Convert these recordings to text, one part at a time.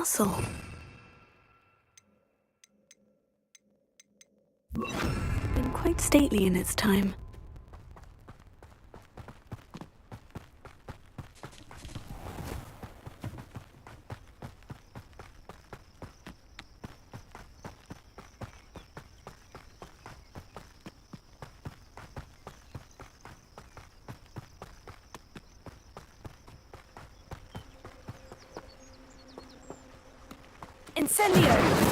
castle. Been quite stately in its time. Incendio!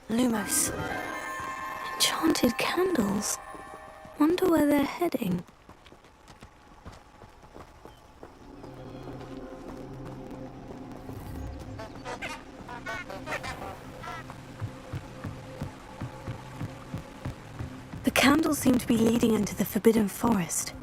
Lumos. Enchanted candles. Wonder where they're heading. The candles seem to be leading into the Forbidden Forest.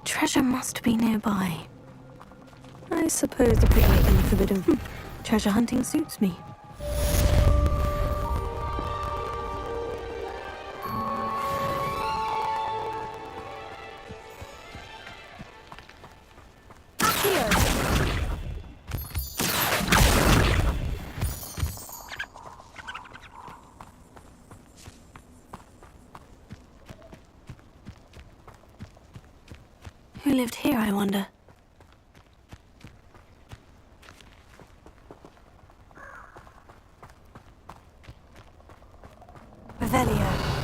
Treasure must be nearby. I suppose the picnic and the forbidden treasure hunting suits me. Who lived here, I wonder? Revelio.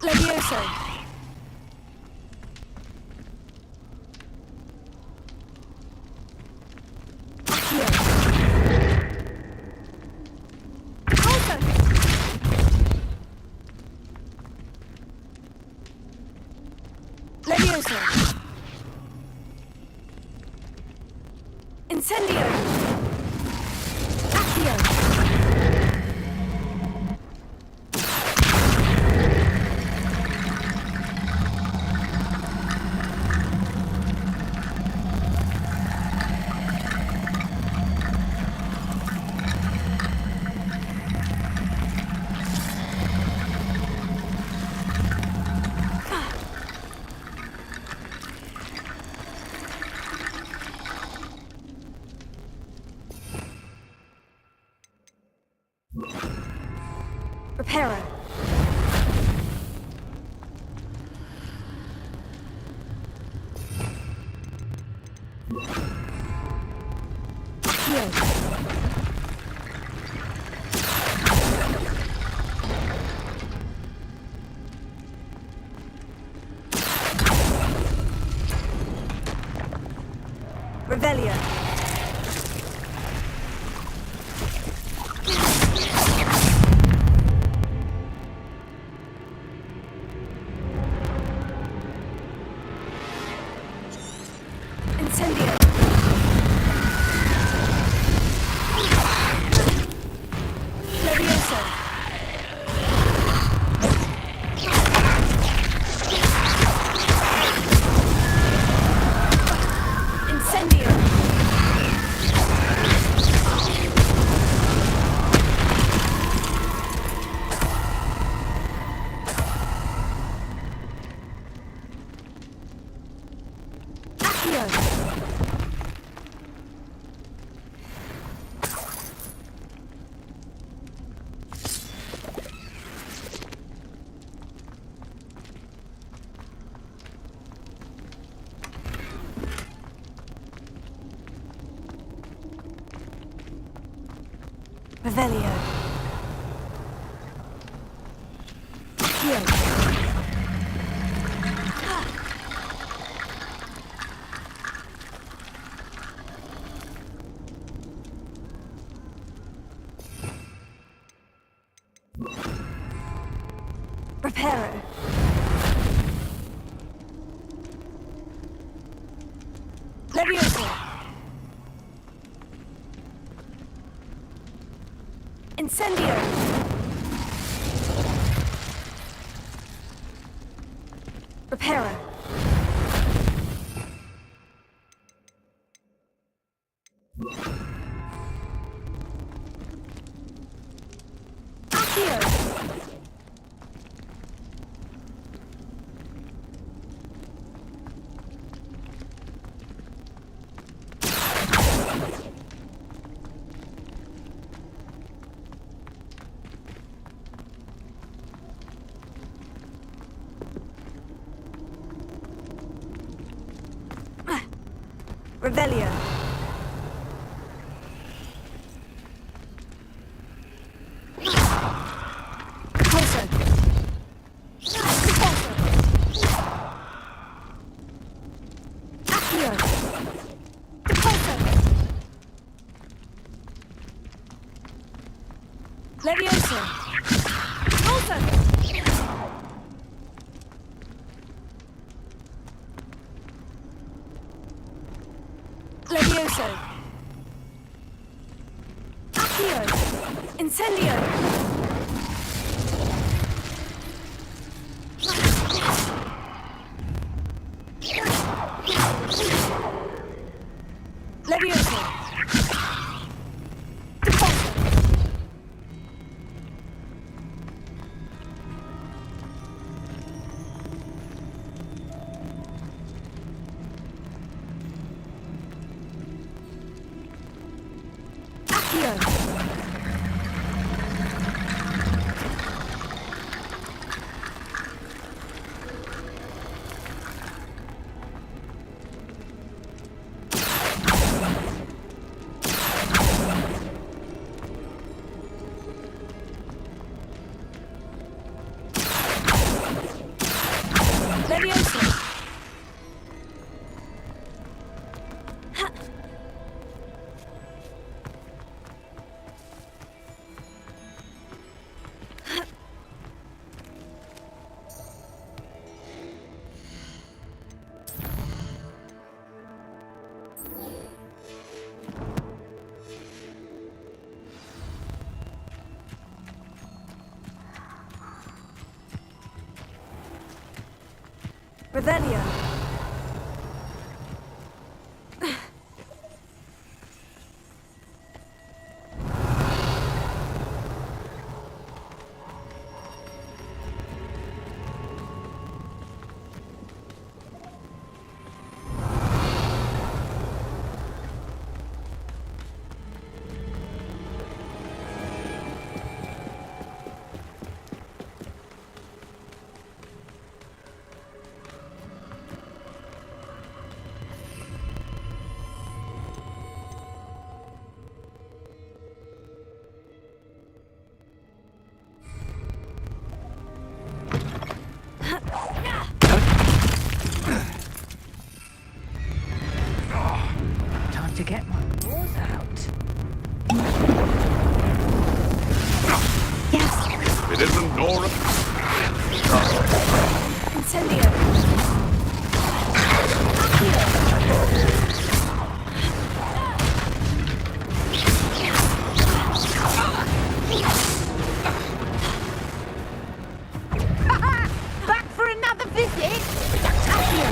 Levioso. Incendio! Accio! Revelio. Incendio. Levioso. Incendio. Accio. Revelio. Accio. Reparo. Levioso. Incendio. Reparo. Accio. Revelio. Repulso. Repulso. Accio. Repulso. Levioso. Repulso. Levioso. Accio. Incendio. Levioso. Repulso. Accio. Levioso. Ha. Revelio. get my claws out. Yes. It isn't Nora. Incendio. Back for another visit? Incendio.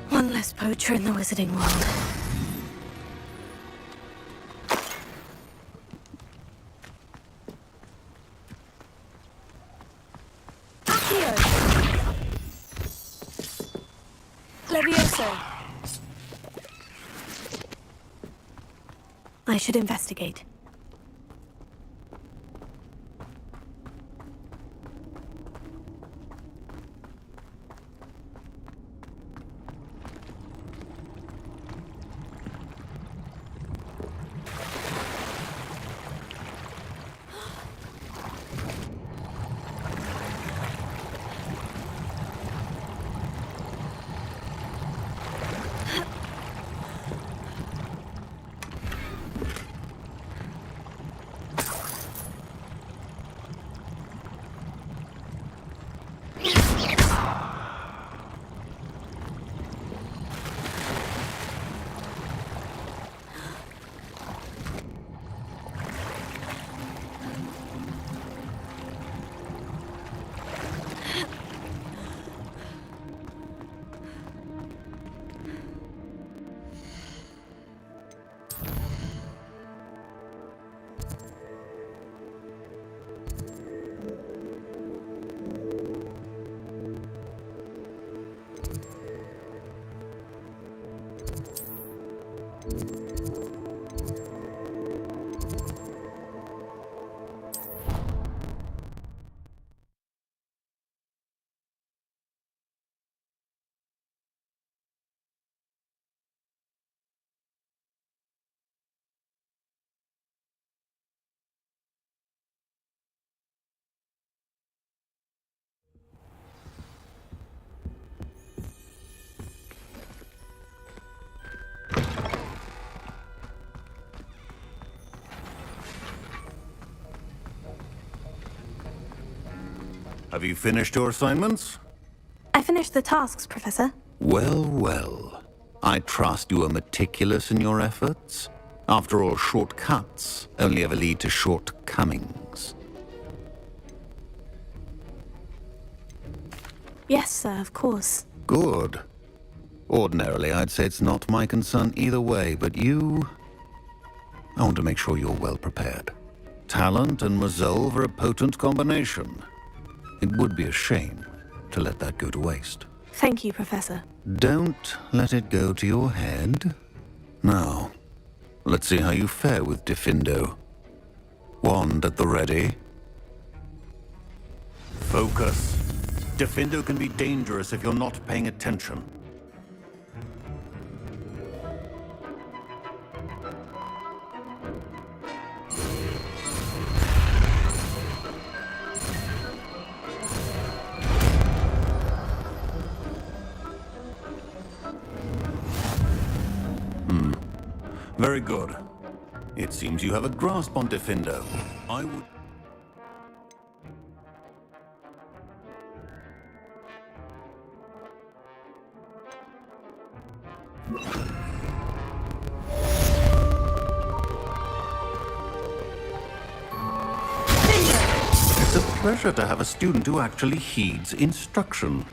One less poacher in the wizarding world. Accio. Levioso. I should investigate. Have you finished your assignments? I finished the tasks, Professor. Well, well. I trust you are meticulous in your efforts. After all, shortcuts only ever lead to shortcomings. Yes, sir, of course. Good. Ordinarily, I'd say it's not my concern either way, but I want to make sure you're well prepared. Talent and resolve are a potent combination. It would be a shame to let that go to waste. Thank you, Professor. Don't let it go to your head. Now, let's see how you fare with Defindo. Wand at the ready. Focus. Defindo can be dangerous if you're not paying attention. Very good. It seems you have a grasp on Defindo. I would... It's a pleasure to have a student who actually heeds instruction.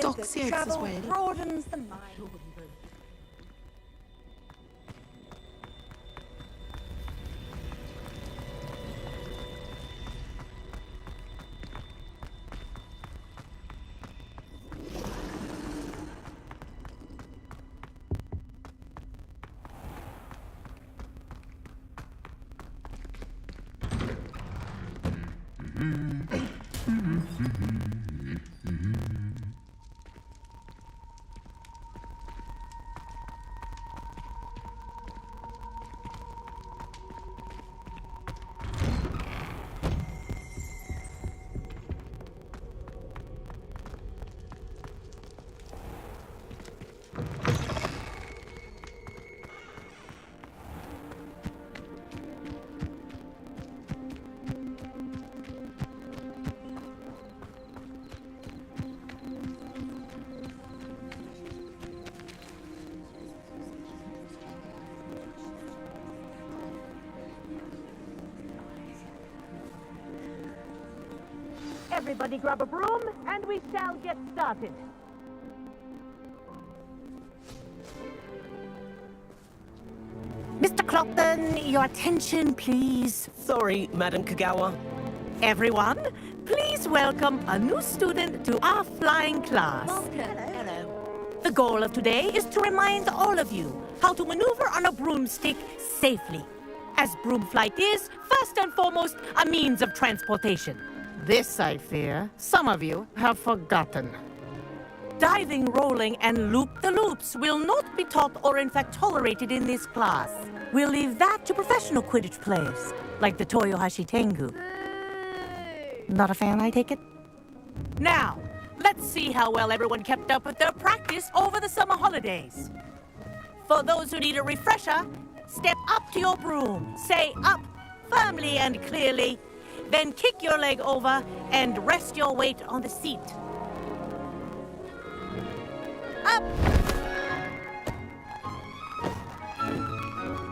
Docs here as well. Broadens the mind. Everybody grab a broom, and we shall get started. Mr. Clopton, your attention, please. Sorry, Madam Kagawa. Everyone, please welcome a new student to our flying class. Hello. The goal of today is to remind all of you how to maneuver on a broomstick safely, as broom flight is, first and foremost, a means of transportation. This, I fear, some of you have forgotten. Diving, rolling, and loop-the-loops will not be taught or in fact tolerated in this class. We'll leave that to professional Quidditch players, like the Toyohashi Tengu. Not a fan, I take it? Now, let's see how well everyone kept up with their practice over the summer holidays. For those who need a refresher, step up to your broom, say up firmly and clearly, then kick your leg over and rest your weight on the seat. Up!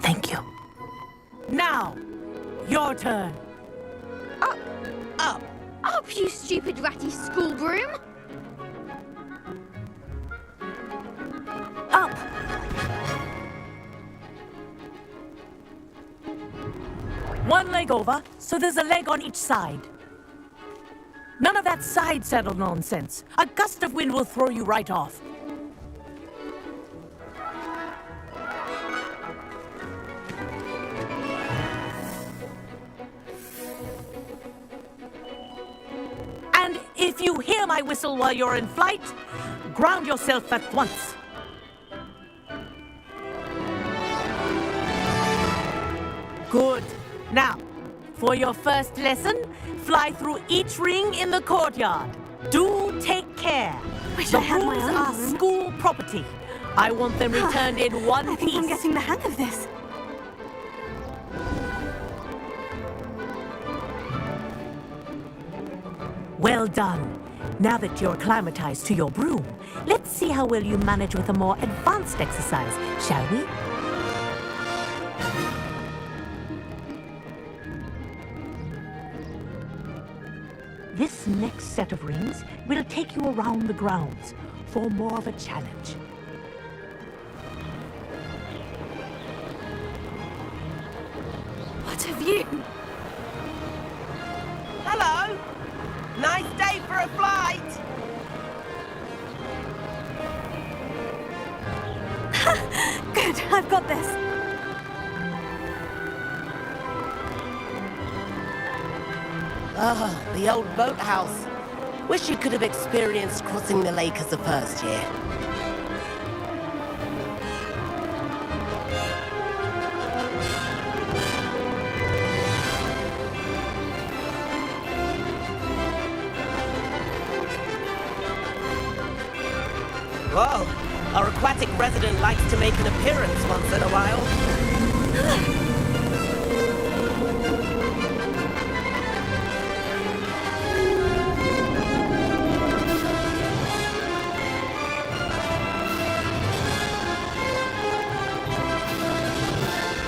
Thank you. Now, your turn. Up, Up. up, you stupid ratty school broom. Up! One leg over, so there's a leg on each side. None of that side saddle nonsense. A gust of wind will throw you right off. And if you hear my whistle while you're in flight, ground yourself at once. Good. Now, for your first lesson, fly through each ring in the courtyard. Do take care. Wish The I had my rooms own are room. school property. I want them returned in one I think I'm piece. getting the hang of this. Well done. Now that you're acclimatized to your broom, let's see how well you manage with a more advanced exercise, shall we? This next set of rings will take you around the grounds for more of a challenge. What have you? Hello. Nice day for a flight. Good, I've got this. Ah, the old boathouse. Wish you could have experienced crossing the lake as a first year. Whoa, our aquatic resident likes to make an appearance once in a while.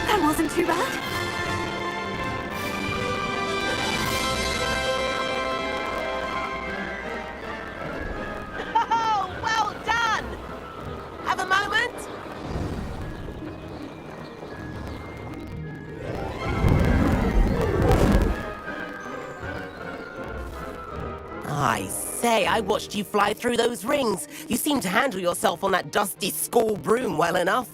That wasn't too bad. Oh, say, I watched you fly through those rings. You seem to handle yourself on that dusty school broom well enough.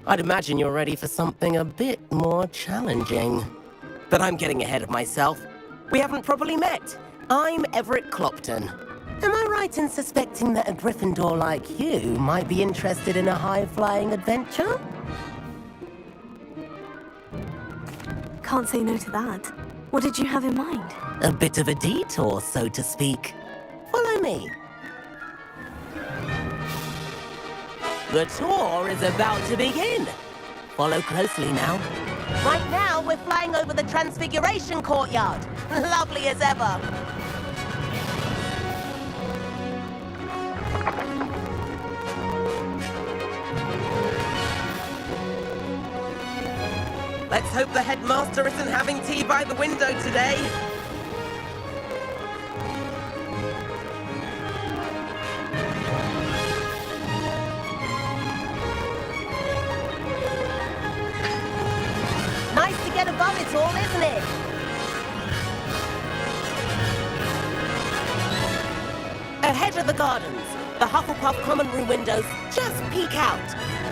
I'd imagine you're ready for something a bit more challenging. But I'm getting ahead of myself. We haven't properly met. I'm Everett Clopton. Am I right in suspecting that a Gryffindor like you might be interested in a high-flying adventure? Can't say no to that. What did you have in mind? A bit of a detour, so to speak. Follow me. The tour is about to begin. Follow closely now. Right now, we're flying over the Transfiguration Courtyard. Lovely as ever. Let's hope the headmaster isn't having tea by the window today. Nice to get above it all, isn't it? Ahead of the gardens, the Hufflepuff common room windows just peek out.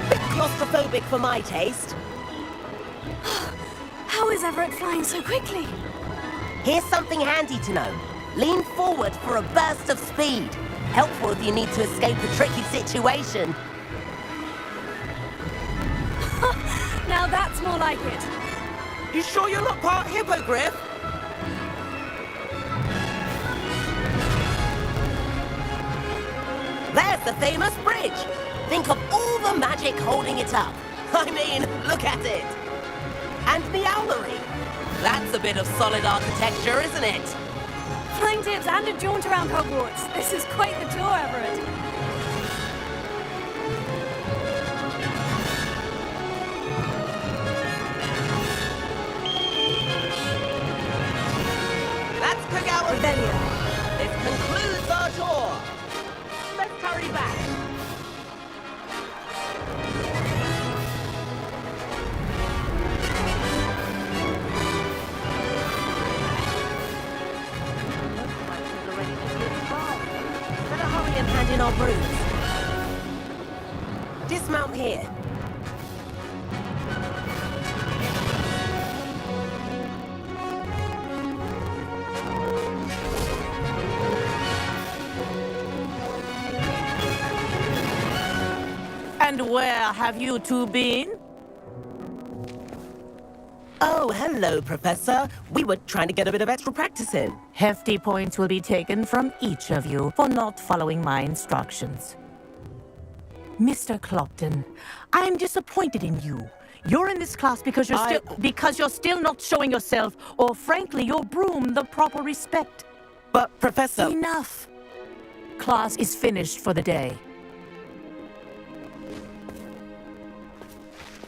Bit claustrophobic for my taste. How is Everett flying so quickly? Here's something handy to know. Lean forward for a burst of speed. Helpful if you need to escape a tricky situation. Now that's more like it. You sure you're not part hippogriff? There's the famous bridge. Think of all the magic holding it up. I mean, look at it. And the owlery. That's a bit of solid architecture, isn't it? Flying tips and a jaunt around Hogwarts. This is quite the tour, Everett. That's Kagawa Venue. This concludes our tour. Let's hurry back. Better hurry and hand in our brooms. Dismount here. And where have you two been? Oh, hello, Professor. We were trying to get a bit of extra practice in. Hefty points will be taken from each of you for not following my instructions. Mr. Clopton, I'm disappointed in you. You're in this class because you're still not showing yourself, or frankly, your broom the proper respect. But, Professor... Enough. Class is finished for the day.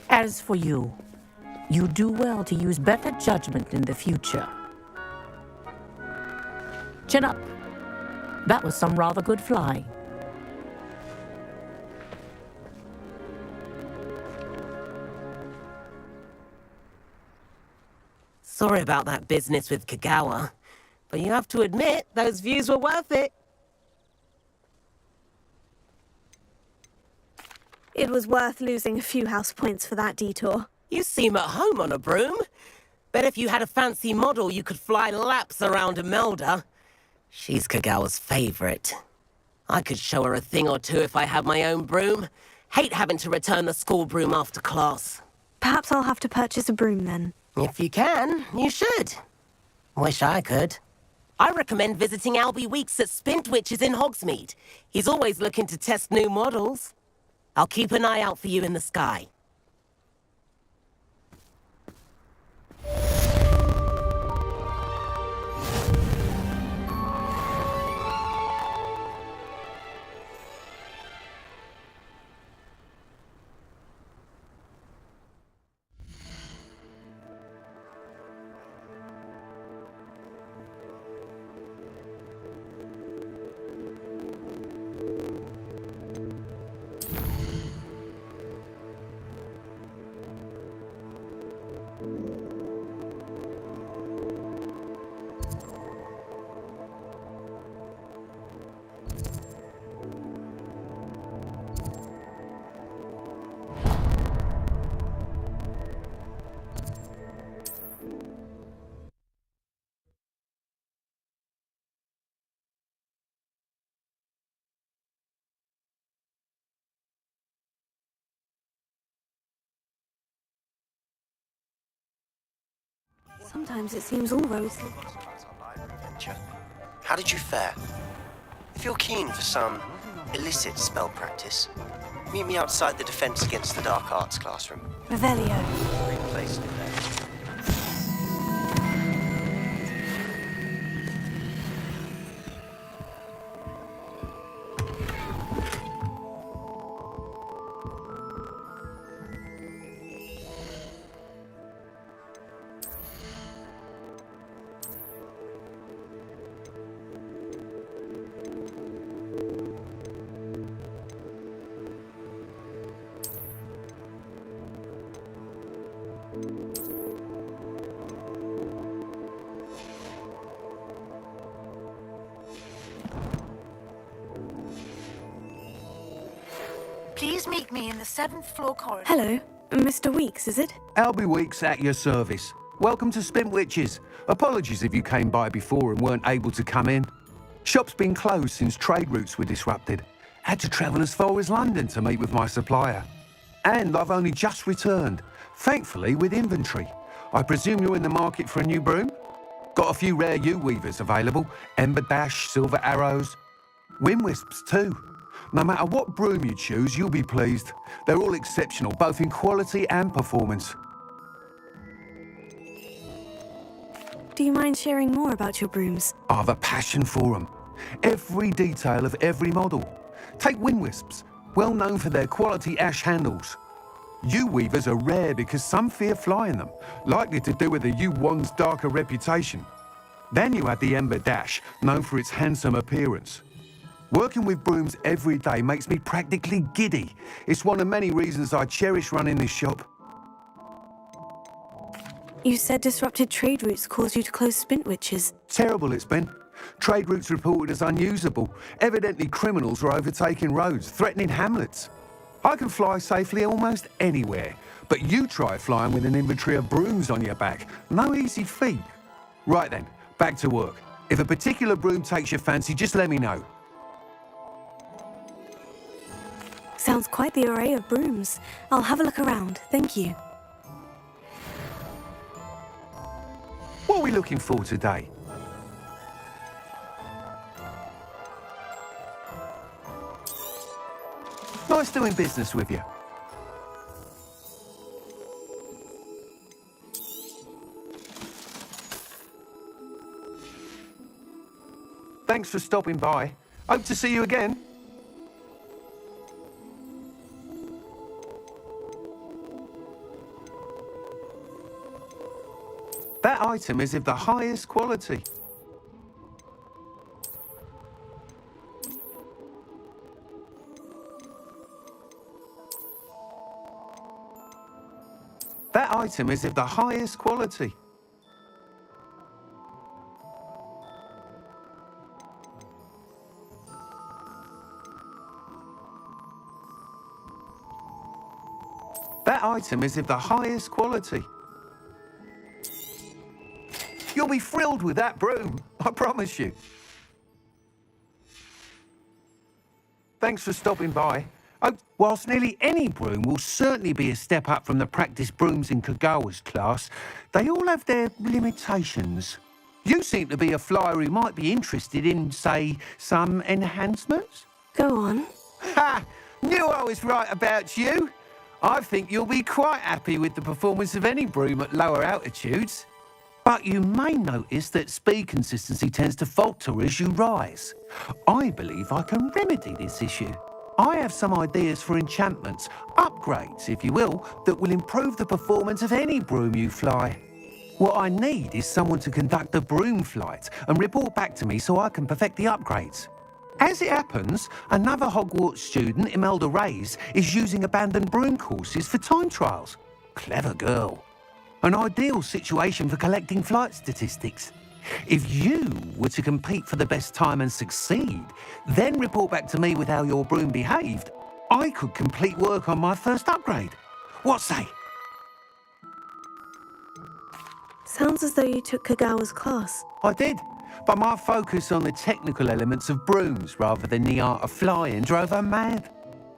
As for you, you do well to use better judgment in the future. Chin up. That was some rather good flying. Sorry about that business with Kagawa, but you have to admit, those views were worth it. It was worth losing a few house points for that detour. You seem at home on a broom. Bet if you had a fancy model, you could fly laps around Imelda. She's Kagawa's favorite. I could show her a thing or two if I had my own broom. Hate having to return the school broom after class. Perhaps I'll have to purchase a broom then. If you can, you should. Wish I could. I recommend visiting Albie Weeks at Spintwitches in Hogsmeade. He's always looking to test new models. I'll keep an eye out for you in the sky. Sometimes it seems all rosy. How did you fare? If you're keen for some illicit spell practice, meet me outside the Defense Against the Dark Arts classroom. Revelio. Great place to there. Please meet me in the 7th floor corridor. Hello, Mr. Weeks, is it? Albie Weeks at your service. Welcome to Spintwitches. Apologies if you came by before and weren't able to come in. Shop's been closed since trade routes were disrupted. Had to travel as far as London to meet with my supplier. And I've only just returned, thankfully with inventory. I presume you're in the market for a new broom? Got a few rare U-weavers available. Ember Dash, Silver Arrows. Wind Wisps too. No matter what broom you choose, you'll be pleased. They're all exceptional, both in quality and performance. Do you mind sharing more about your brooms? I've a passion for them. Every detail of every model. Take Wind Wisps, well known for their quality ash handles. U-weavers are rare because some fear flying them, likely to do with the U-wand's darker reputation. Then you have the Ember Dash, known for its handsome appearance. Working with brooms every day makes me practically giddy. It's one of many reasons I cherish running this shop. You said disrupted trade routes caused you to close Spintwitches. Terrible it's been. Trade routes reported as unusable. Evidently criminals were overtaking roads, threatening hamlets. I can fly safely almost anywhere, but you try flying with an inventory of brooms on your back. No easy feat. Right then, back to work. If a particular broom takes your fancy, just let me know. Sounds quite the array of brooms. I'll have a look around, thank you. What are we looking for today? Nice doing business with you. Thanks for stopping by. Hope to see you again. That item is of the highest quality. That item is of the highest quality. That item is of the highest quality. You'll be thrilled with that broom, I promise you. Thanks for stopping by. Whilst nearly any broom will certainly be a step up from the practice brooms in Kagawa's class, they all have their limitations. You seem to be a flyer who might be interested in, say, some enhancements? Go on. Ha! Knew I was right about you. I think you'll be quite happy with the performance of any broom at lower altitudes. But you may notice that speed consistency tends to falter as you rise. I believe I can remedy this issue. I have some ideas for enchantments, upgrades, if you will, that will improve the performance of any broom you fly. What I need is someone to conduct a broom flight and report back to me so I can perfect the upgrades. As it happens, another Hogwarts student, Imelda Reyes, is using abandoned broom courses for time trials. Clever girl. An ideal situation for collecting flight statistics. If you were to compete for the best time and succeed, then report back to me with how your broom behaved, I could complete work on my first upgrade. What say? Sounds as though you took Kagawa's class. I did, but my focus on the technical elements of brooms rather than the art of flying drove her mad.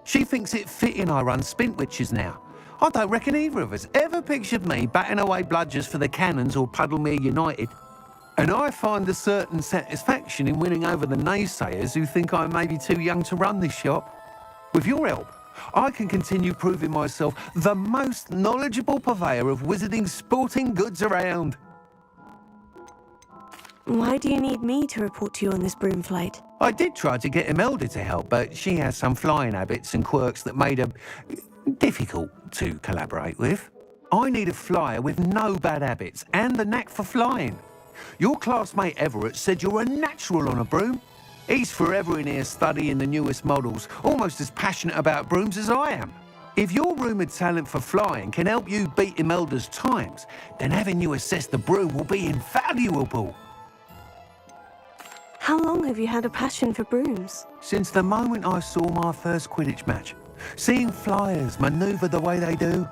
She thinks it fitting I run Spintwitches now. I don't reckon either of us ever pictured me batting away bludgers for the Cannons or Puddlemere United. And I find a certain satisfaction in winning over the naysayers who think I may be too young to run this shop. With your help, I can continue proving myself the most knowledgeable purveyor of wizarding sporting goods around. Why do you need me to report to you on this broom flight? I did try to get Imelda to help, but she has some flying habits and quirks that made her difficult to collaborate with. I need a flyer with no bad habits and the knack for flying. Your classmate Everett said you're a natural on a broom. He's forever in here studying the newest models, almost as passionate about brooms as I am. If your rumoured talent for flying can help you beat Imelda's times, then having you assess the broom will be invaluable. How long have you had a passion for brooms? Since the moment I saw my first Quidditch match, seeing flyers manoeuvre the way they do.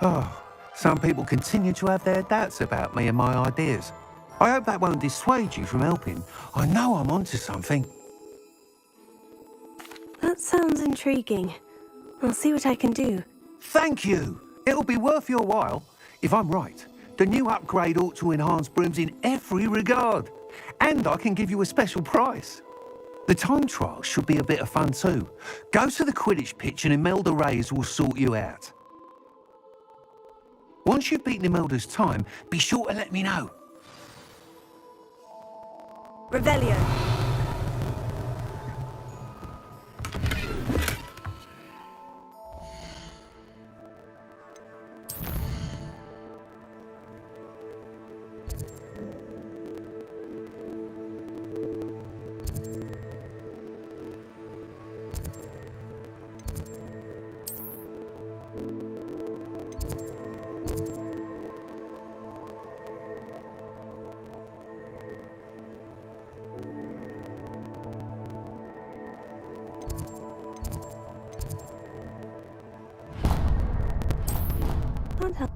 Oh, some people continue to have their doubts about me and my ideas. I hope that won't dissuade you from helping. I know I'm onto something. That sounds intriguing. I'll see what I can do. Thank you. It'll be worth your while. If I'm right, the new upgrade ought to enhance brooms in every regard. And I can give you a special price. The time trial should be a bit of fun too. Go to the Quidditch pitch and Imelda Reyes will sort you out. Once you've beaten Imelda's time, be sure to let me know. Revelio. Can't help.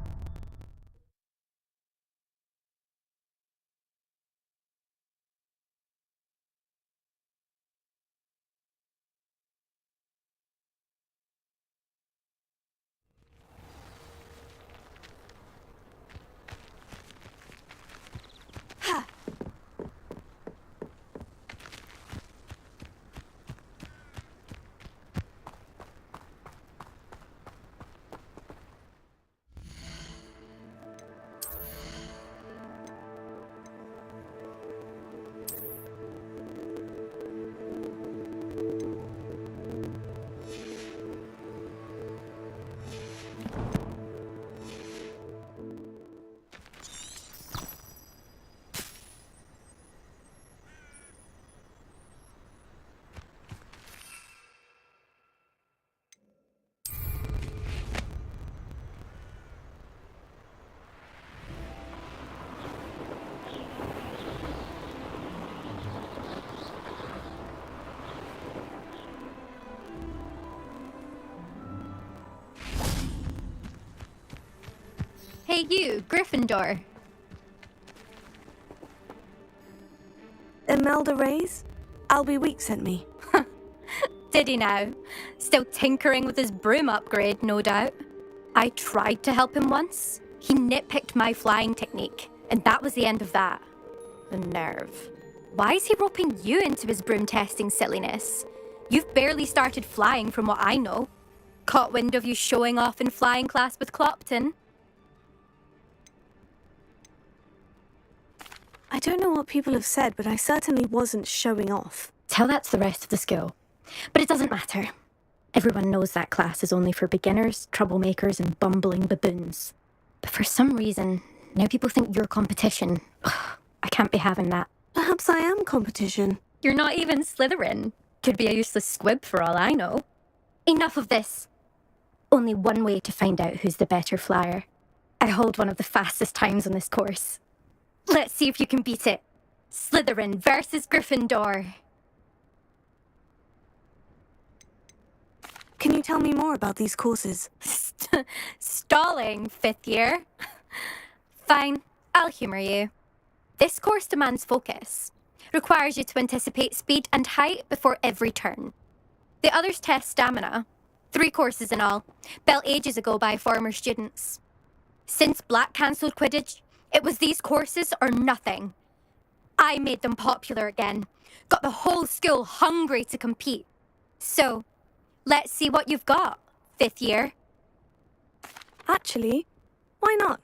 Hey you, Gryffindor. Imelda Reyes? Albie Week sent me. Did he now? Still tinkering with his broom upgrade, no doubt. I tried to help him once. He nitpicked my flying technique, and that was the end of that. The nerve. Why is he roping you into his broom testing silliness? You've barely started flying from what I know. Caught wind of you showing off in flying class with Clopton. I don't know what people have said, but I certainly wasn't showing off. Tell that to the rest of the school. But it doesn't matter. Everyone knows that class is only for beginners, troublemakers, and bumbling baboons. But for some reason, now people think you're competition. Ugh, I can't be having that. Perhaps I am competition. You're not even Slytherin. Could be a useless squib for all I know. Enough of this. Only one way to find out who's the better flyer. I hold one of the fastest times on this course. Let's see if you can beat it. Slytherin versus Gryffindor. Can you tell me more about these courses? Stalling, 5th year. Fine, I'll humour you. This course demands focus. Requires you to anticipate speed and height before every turn. The others test stamina. 3 courses in all, built ages ago by former students. Since Black cancelled Quidditch, it was these courses or nothing. I made them popular again, got the whole school hungry to compete. So, let's see what you've got, 5th year. Actually, why not?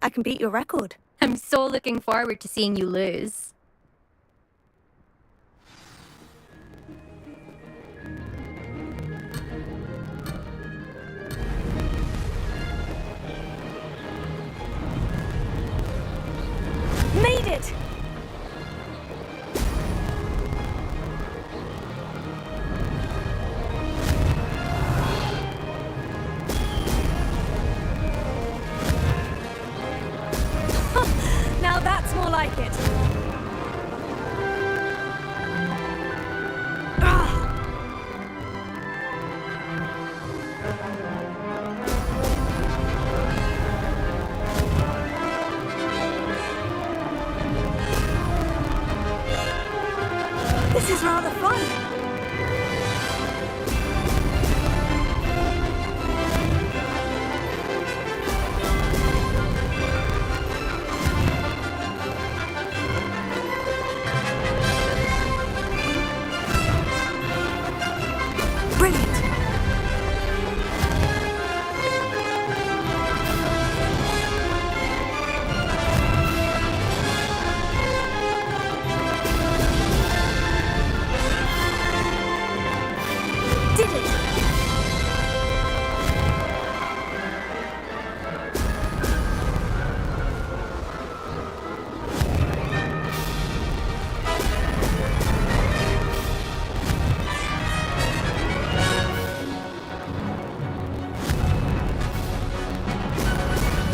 I can beat your record. I'm so looking forward to seeing you lose. Made it! Now that's more like it. This is rather fun. Brilliant. Did it.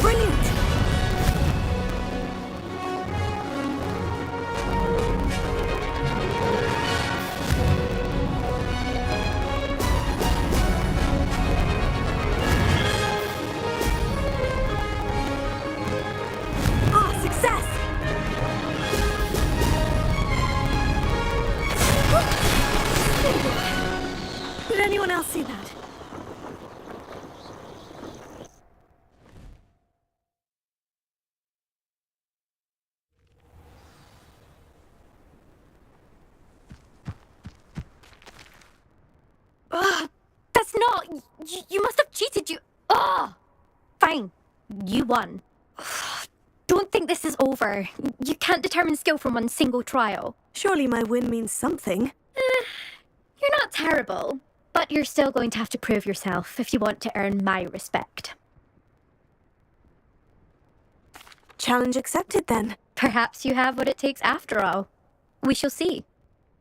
Brilliant. Ah, success! Did anyone else see that? Ugh, that's not... You must have cheated, you... Ugh! Fine. You won. Don't think this is over. You can't determine skill from one single trial. Surely my win means something. You're not terrible, but you're still going to have to prove yourself if you want to earn my respect. Challenge accepted then. Perhaps you have what it takes after all. We shall see.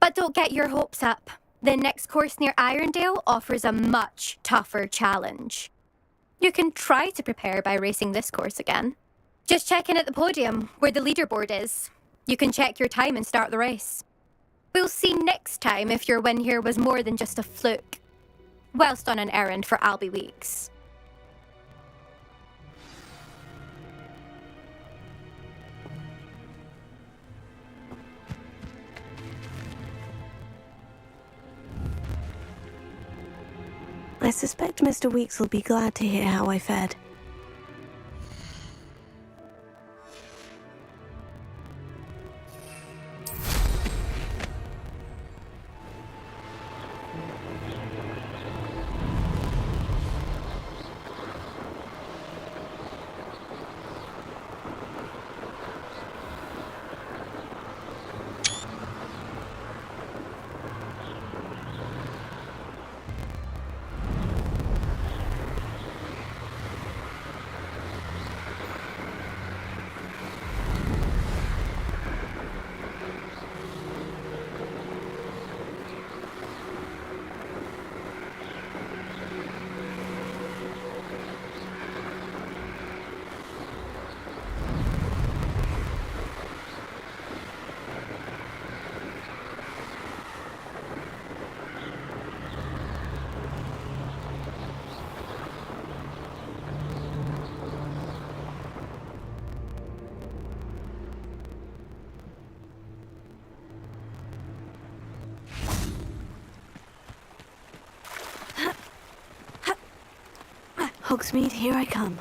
But don't get your hopes up. The next course near Irondale offers a much tougher challenge. You can try to prepare by racing this course again. Just check in at the podium, where the leaderboard is. You can check your time and start the race. We'll see next time if your win here was more than just a fluke. Whilst on an errand for Albie Weeks. I suspect Mr. Weeks will be glad to hear how I fared. Hogsmeade, here I come.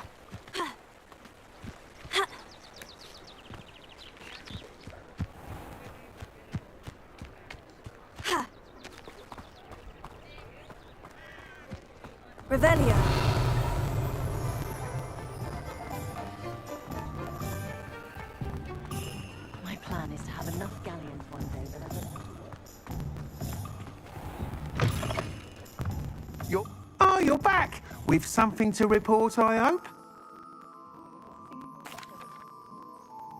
Revelio. My plan is to have enough galleons one day that You're back! With something to report, I hope?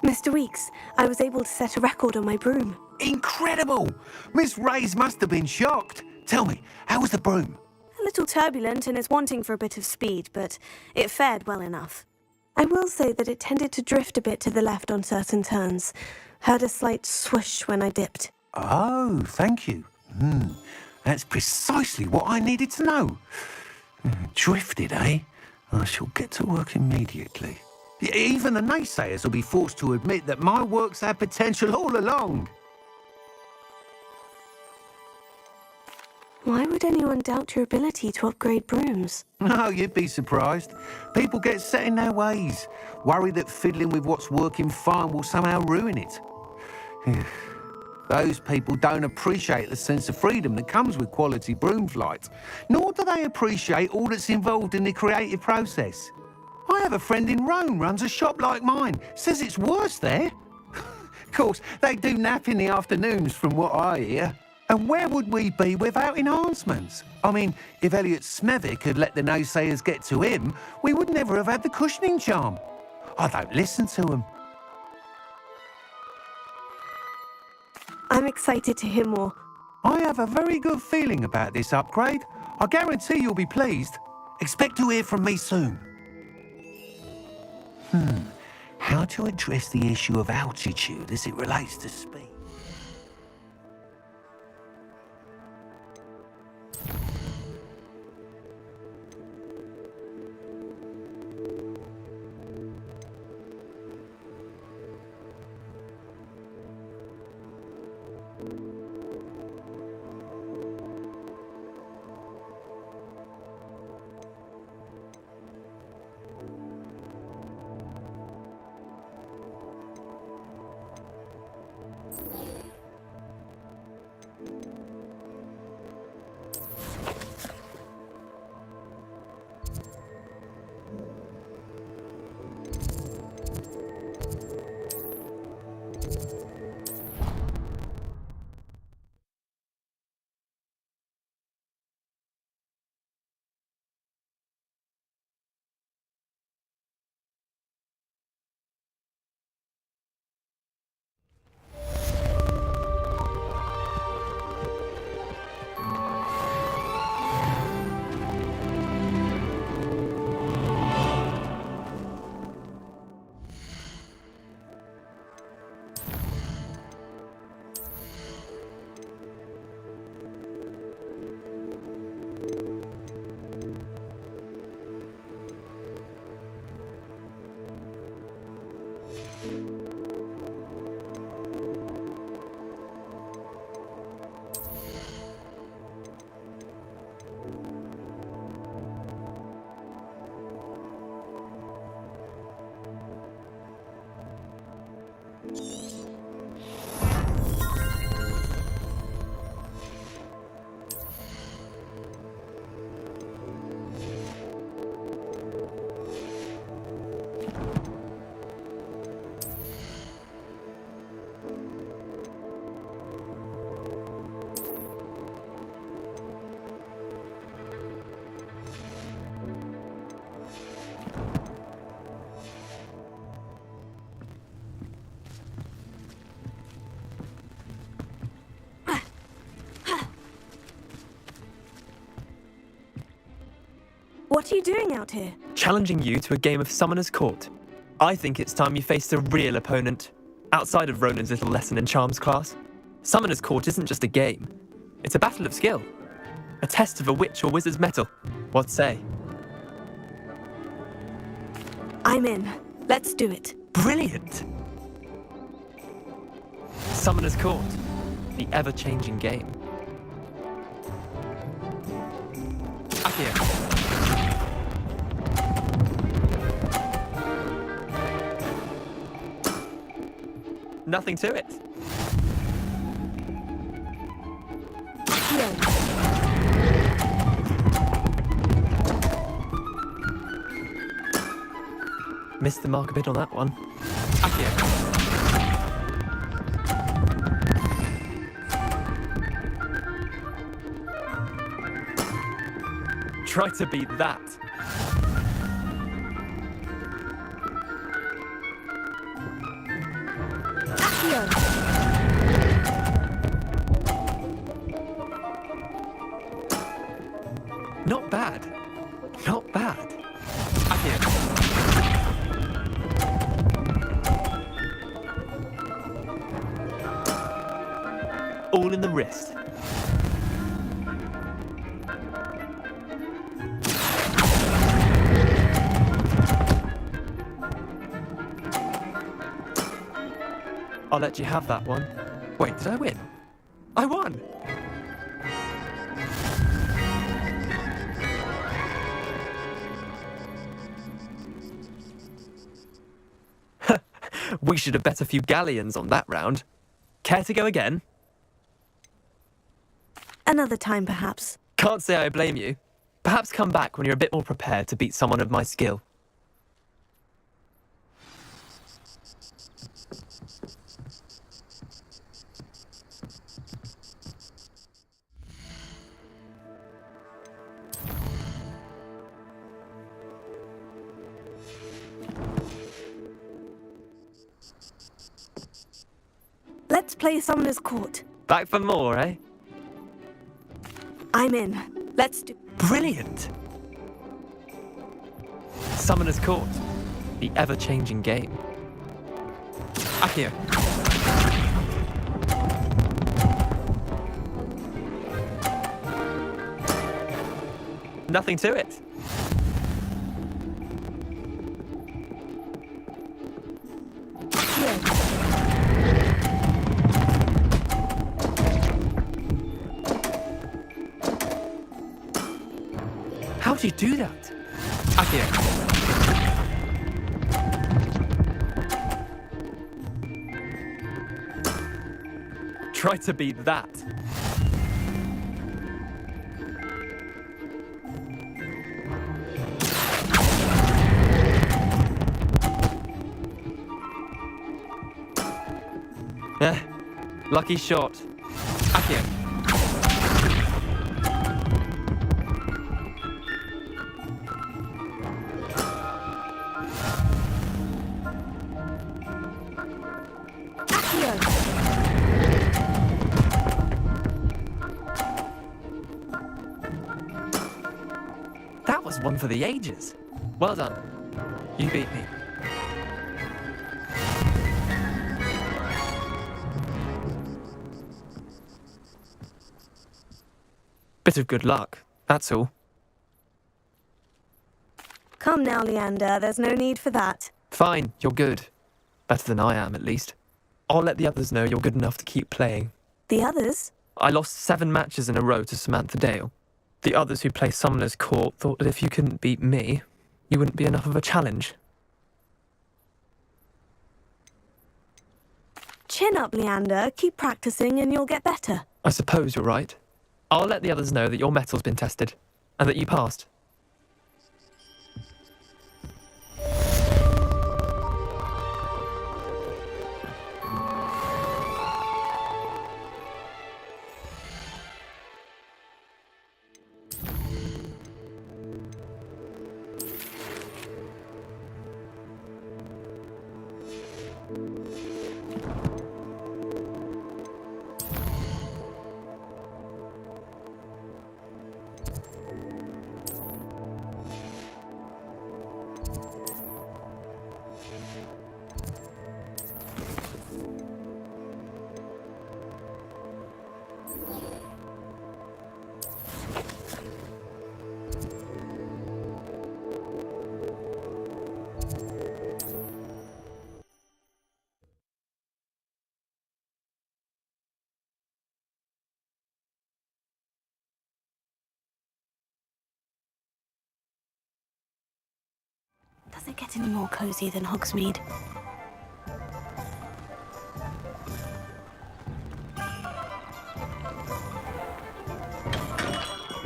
Mr. Weeks, I was able to set a record on my broom. Incredible! Miss Ray's must have been shocked. Tell me, how was the broom? A little turbulent and is wanting for a bit of speed, but it fared well enough. I will say that it tended to drift a bit to the left on certain turns. Heard a slight swoosh when I dipped. Oh, thank you. That's precisely what I needed to know. Drifted, eh? I shall get to work immediately. Even the naysayers will be forced to admit that my work's had potential all along. Why would anyone doubt your ability to upgrade brooms? Oh, you'd be surprised. People get set in their ways, worry that fiddling with what's working fine will somehow ruin it. Those people don't appreciate the sense of freedom that comes with quality broom flight, nor do they appreciate all that's involved in the creative process. I have a friend in Rome runs a shop like mine, says it's worse there. Of course, they do nap in the afternoons from what I hear. And where would we be without enhancements? I mean, if Elliot Smethwick had let the naysayers get to him, we would never have had the cushioning charm. I don't listen to them. I'm excited to hear more. I have a very good feeling about this upgrade. I guarantee you'll be pleased. Expect to hear from me soon. How to address the issue of altitude as it relates to speed? What are you doing out here? Challenging you to a game of Summoner's Court. I think it's time you faced a real opponent, outside of Ronan's little lesson in charms class. Summoner's Court isn't just a game. It's a battle of skill. A test of a witch or wizard's mettle. What say? I'm in. Let's do it. Brilliant! Summoner's Court. The ever-changing game. Up here. nothing to it. Missed the mark a bit on that one. Accio. Try to beat that. Not bad. Not bad. Accio. All in the wrist. I'll let you have that one. Wait, did I win? I won! We should have bet a few galleons on that round. Care to go again? Another time, perhaps. Can't say I blame you. Perhaps come back when you're a bit more prepared to beat someone of my skill. Let's play Summoner's Court. Back for more, eh? I'm in. Let's do... Brilliant! Summoner's Court. The ever-changing game. Accio. Nothing to it. How'd you do that? Accio. Try to beat that. Lucky shot. Accio. That was one for the ages. Well done. You beat me. Bit of good luck, that's all. Come now, Leander. There's no need for that. Fine, you're good. Better than I am, at least. I'll let the others know you're good enough to keep playing. The others? I lost 7 matches in a row to Samantha Dale. The others who play Summoner's Court thought that if you couldn't beat me, you wouldn't be enough of a challenge. Chin up, Leander. Keep practicing and you'll get better. I suppose you're right. I'll let the others know that your metal's been tested, and that you passed. Does it get any more cozy than Hogsmeade?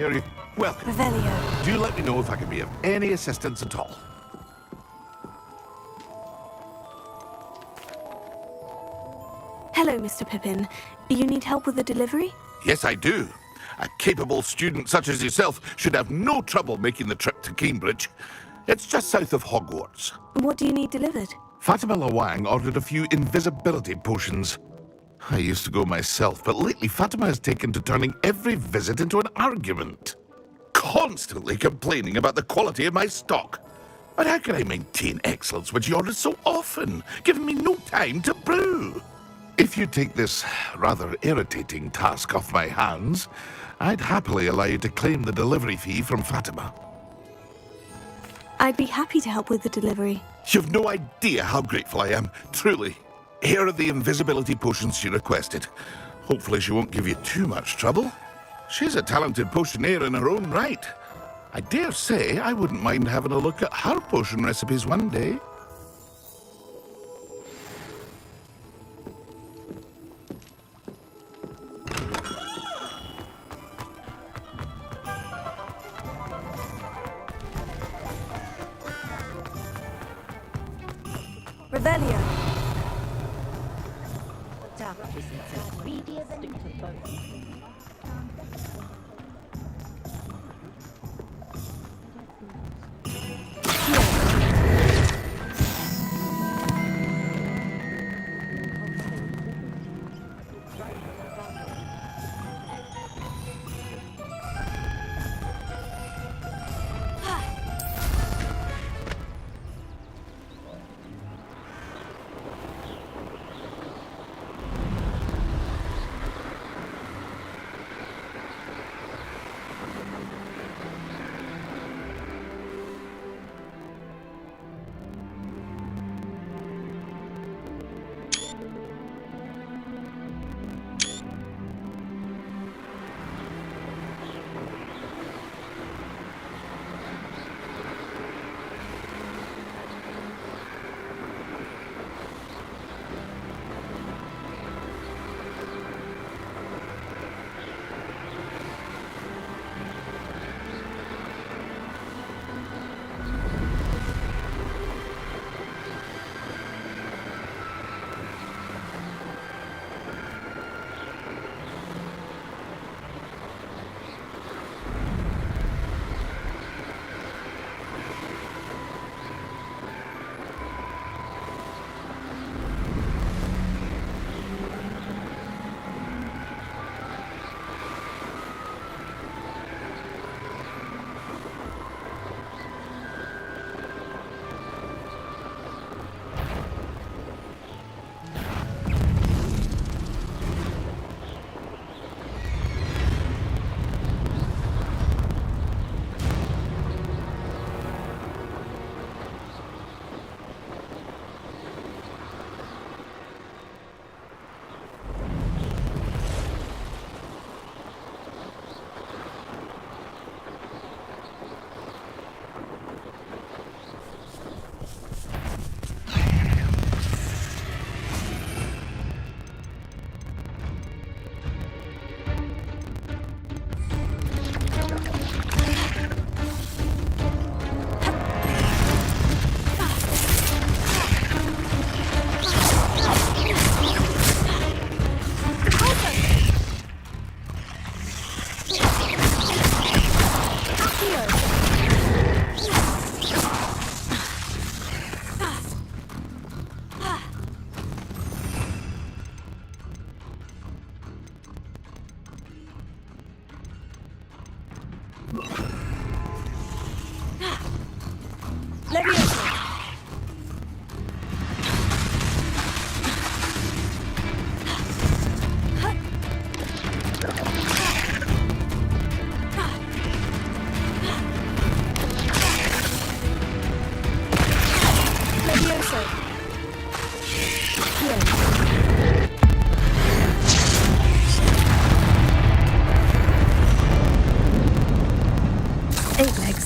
Here you. Welcome. Revelio. Do let me know if I can be of any assistance at all. Hello, Mr. Pippin. You need help with the delivery? Yes, I do. A capable student such as yourself should have no trouble making the trip to Cambridge. It's just south of Hogwarts. What do you need delivered? Fatima Lawang ordered a few invisibility potions. I used to go myself, but lately Fatima has taken to turning every visit into an argument. Constantly complaining about the quality of my stock. But how can I maintain excellence when she orders so often, giving me no time to brew? If you take this rather irritating task off my hands, I'd happily allow you to claim the delivery fee from Fatima. I'd be happy to help with the delivery. You've no idea how grateful I am, truly. Here are the invisibility potions she requested. Hopefully she won't give you too much trouble. She's a talented potioneer in her own right. I dare say I wouldn't mind having a look at her potion recipes one day. Revelio.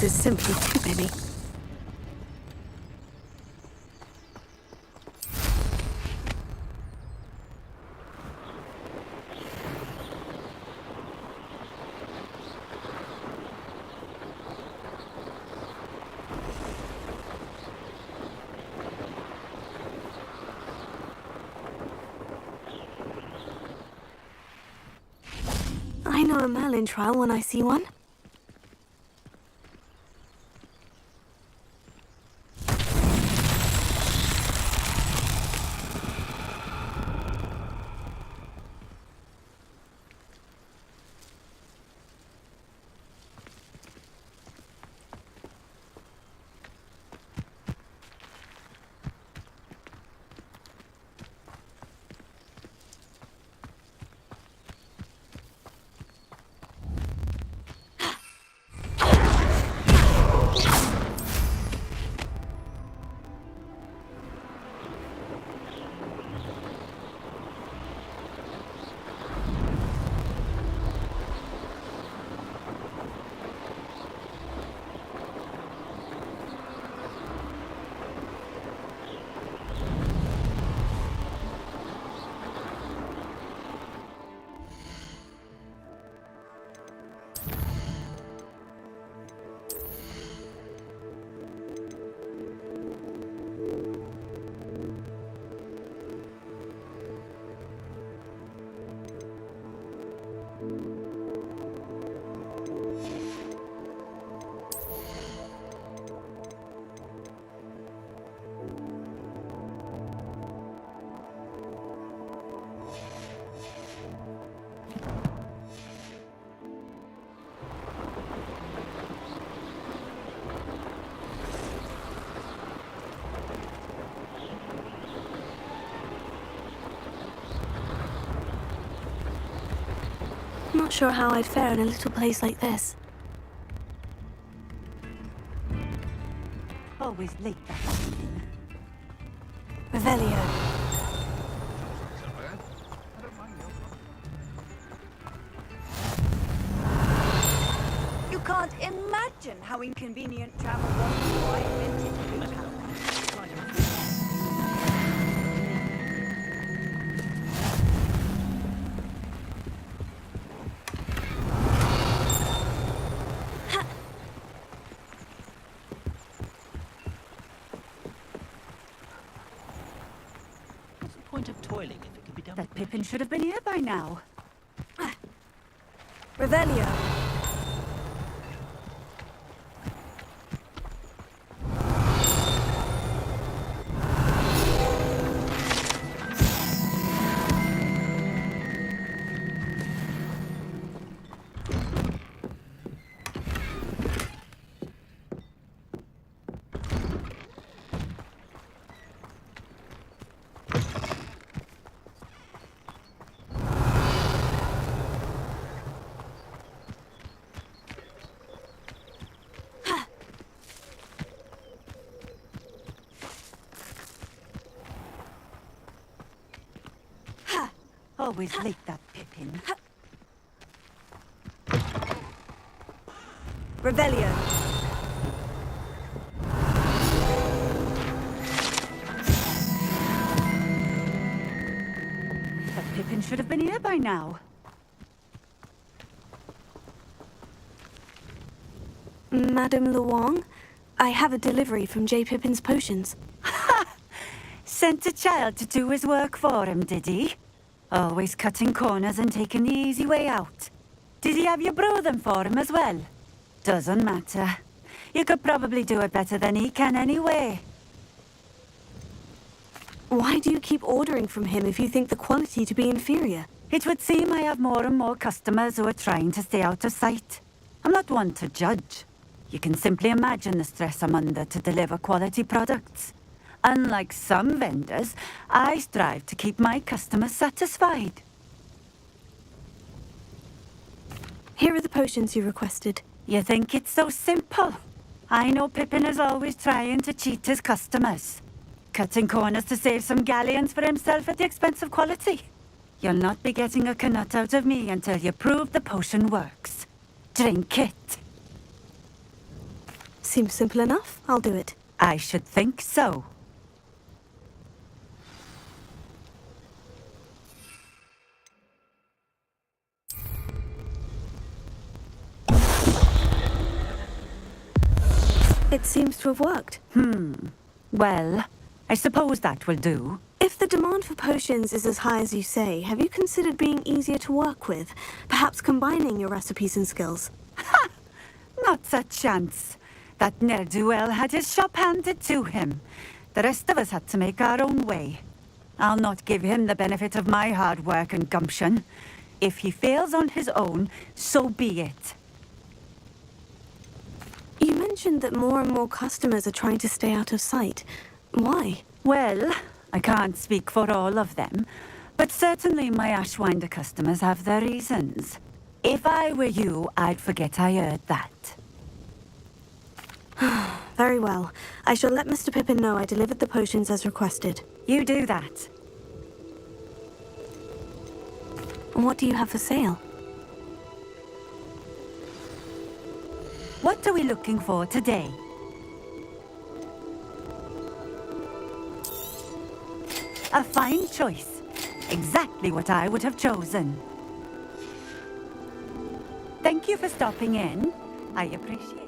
Is simply too many. know a Merlin trial when I see one. Not sure how I'd fare in a little place like this. Always late. Revelio. You can't imagine how inconvenient travel was before I invented good travel. That Pippin should have been here by now. Revelio. Always late, that Pippin. Revelio. That Pippin should have been here by now. Madame Luong, I have a delivery from J. Pippin's Potions. Sent a child to do his work for him, did he? Always cutting corners and taking the easy way out. Did he have you brew them for him as well? Doesn't matter. You could probably do it better than he can anyway. Why do you keep ordering from him if you think the quality to be inferior? It would seem I have more and more customers who are trying to stay out of sight. I'm not one to judge. You can simply imagine the stress I'm under to deliver quality products. Unlike some vendors, I strive to keep my customers satisfied. Here are the potions you requested. You think it's so simple? I know Pippin is always trying to cheat his customers. Cutting corners to save some galleons for himself at the expense of quality. You'll not be getting a canut out of me until you prove the potion works. Drink it. Seems simple enough. I'll do it. I should think so. It seems to have worked. Well, I suppose that will do. If the demand for potions is as high as you say, have you considered being easier to work with? Perhaps combining your recipes and skills? Ha! Not a chance. That ne'er-do-well had his shop handed to him. The rest of us had to make our own way. I'll not give him the benefit of my hard work and gumption. If he fails on his own, so be it. You mentioned that more and more customers are trying to stay out of sight. Why? Well, I can't speak for all of them, but certainly my Ashwinder customers have their reasons. If I were you, I'd forget I heard that. Very well. I shall let Mr. Pippin know I delivered the potions as requested. You do that. What do you have for sale? What are we looking for today? A fine choice. Exactly what I would have chosen. Thank you for stopping in. I appreciate it.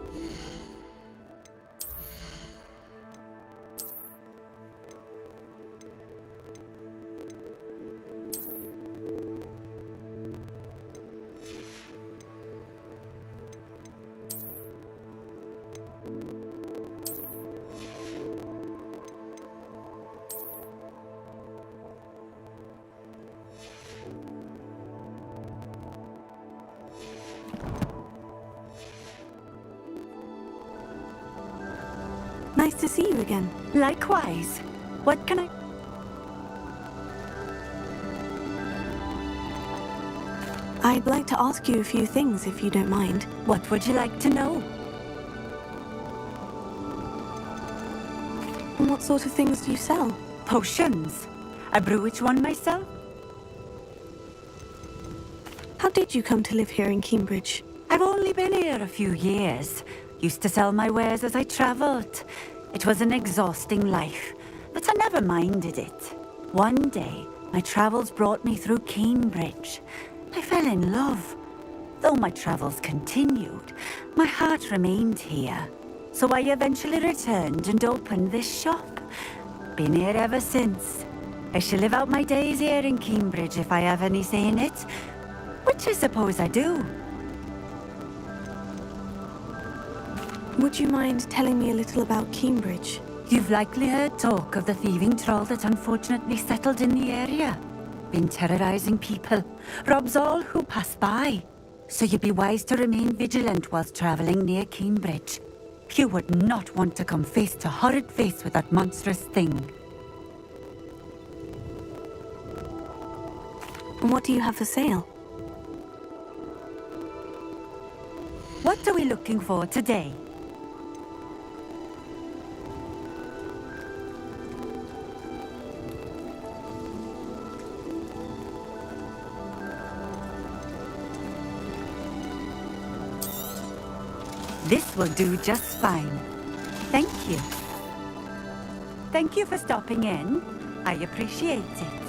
Nice to see you again. Likewise. What can I... I'd like to ask you a few things, if you don't mind. What would you like to know? What sort of things do you sell? Potions. I brew each one myself. How did you come to live here in Cambridge? I've only been here a few years. Used to sell my wares as I travelled. It was an exhausting life, but I never minded it. One day, my travels brought me through Cambridge. I fell in love. Though my travels continued, my heart remained here. So I eventually returned and opened this shop. Been here ever since. I shall live out my days here in Cambridge if I have any say in it, which I suppose I do. Would you mind telling me a little about Cambridge? You've likely heard talk of the thieving troll that unfortunately settled in the area. Been terrorizing people, robs all who pass by. So you'd be wise to remain vigilant whilst traveling near Cambridge. You would not want to come face to horrid face with that monstrous thing. And what do you have for sale? What are we looking for today? This will do just fine. Thank you. Thank you for stopping in. I appreciate it.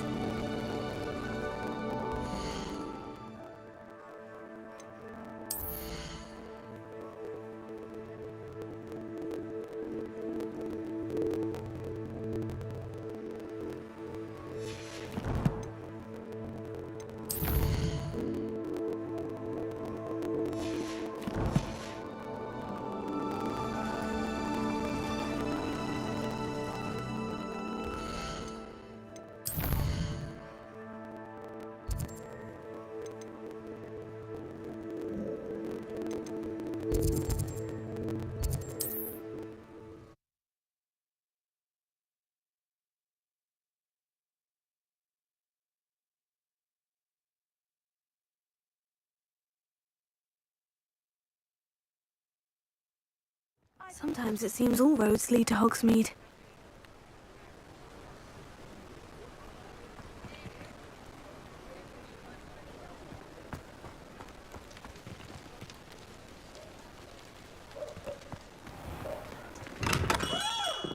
Sometimes it seems all roads lead to Hogsmeade.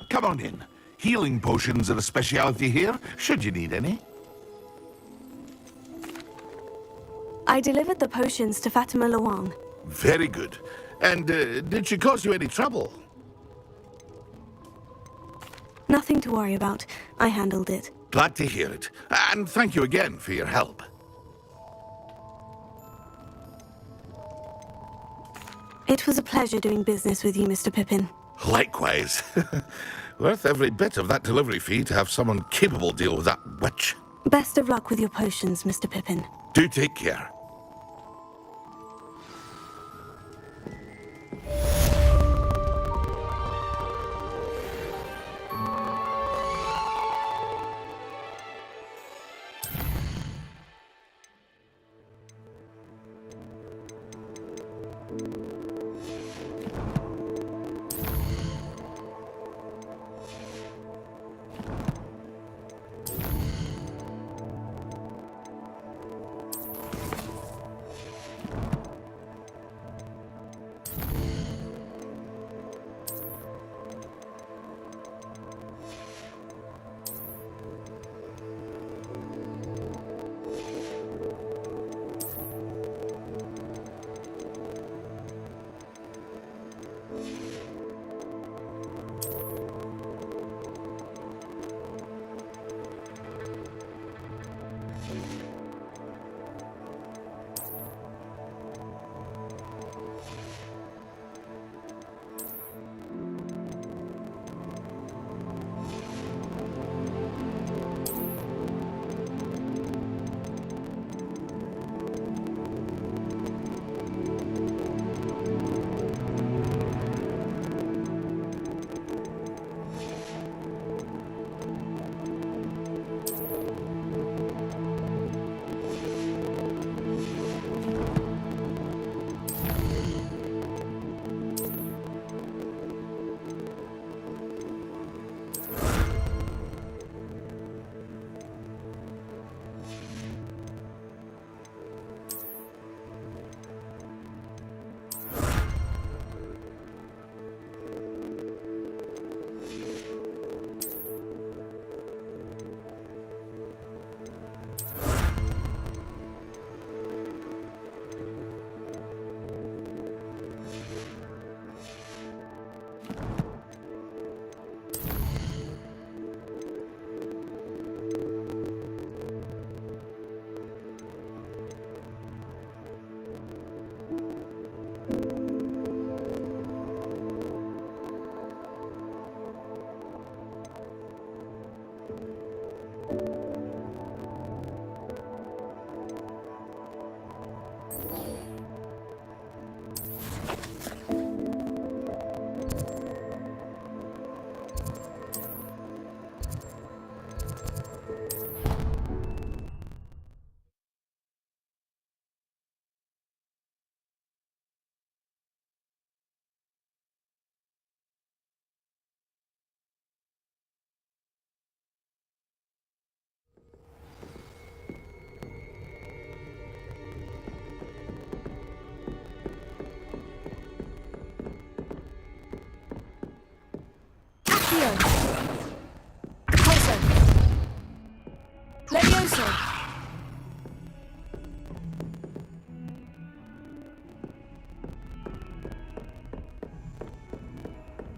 Come on in. Healing potions are a specialty here, should you need any. I delivered the potions to Fatima Lawang. Very good. And did she cause you any trouble? Nothing to worry about. I handled it. Glad to hear it. And thank you again for your help. It was a pleasure doing business with you, Mr. Pippin. Likewise. Worth every bit of that delivery fee to have someone capable deal with that witch. Best of luck with your potions, Mr. Pippin. Do take care.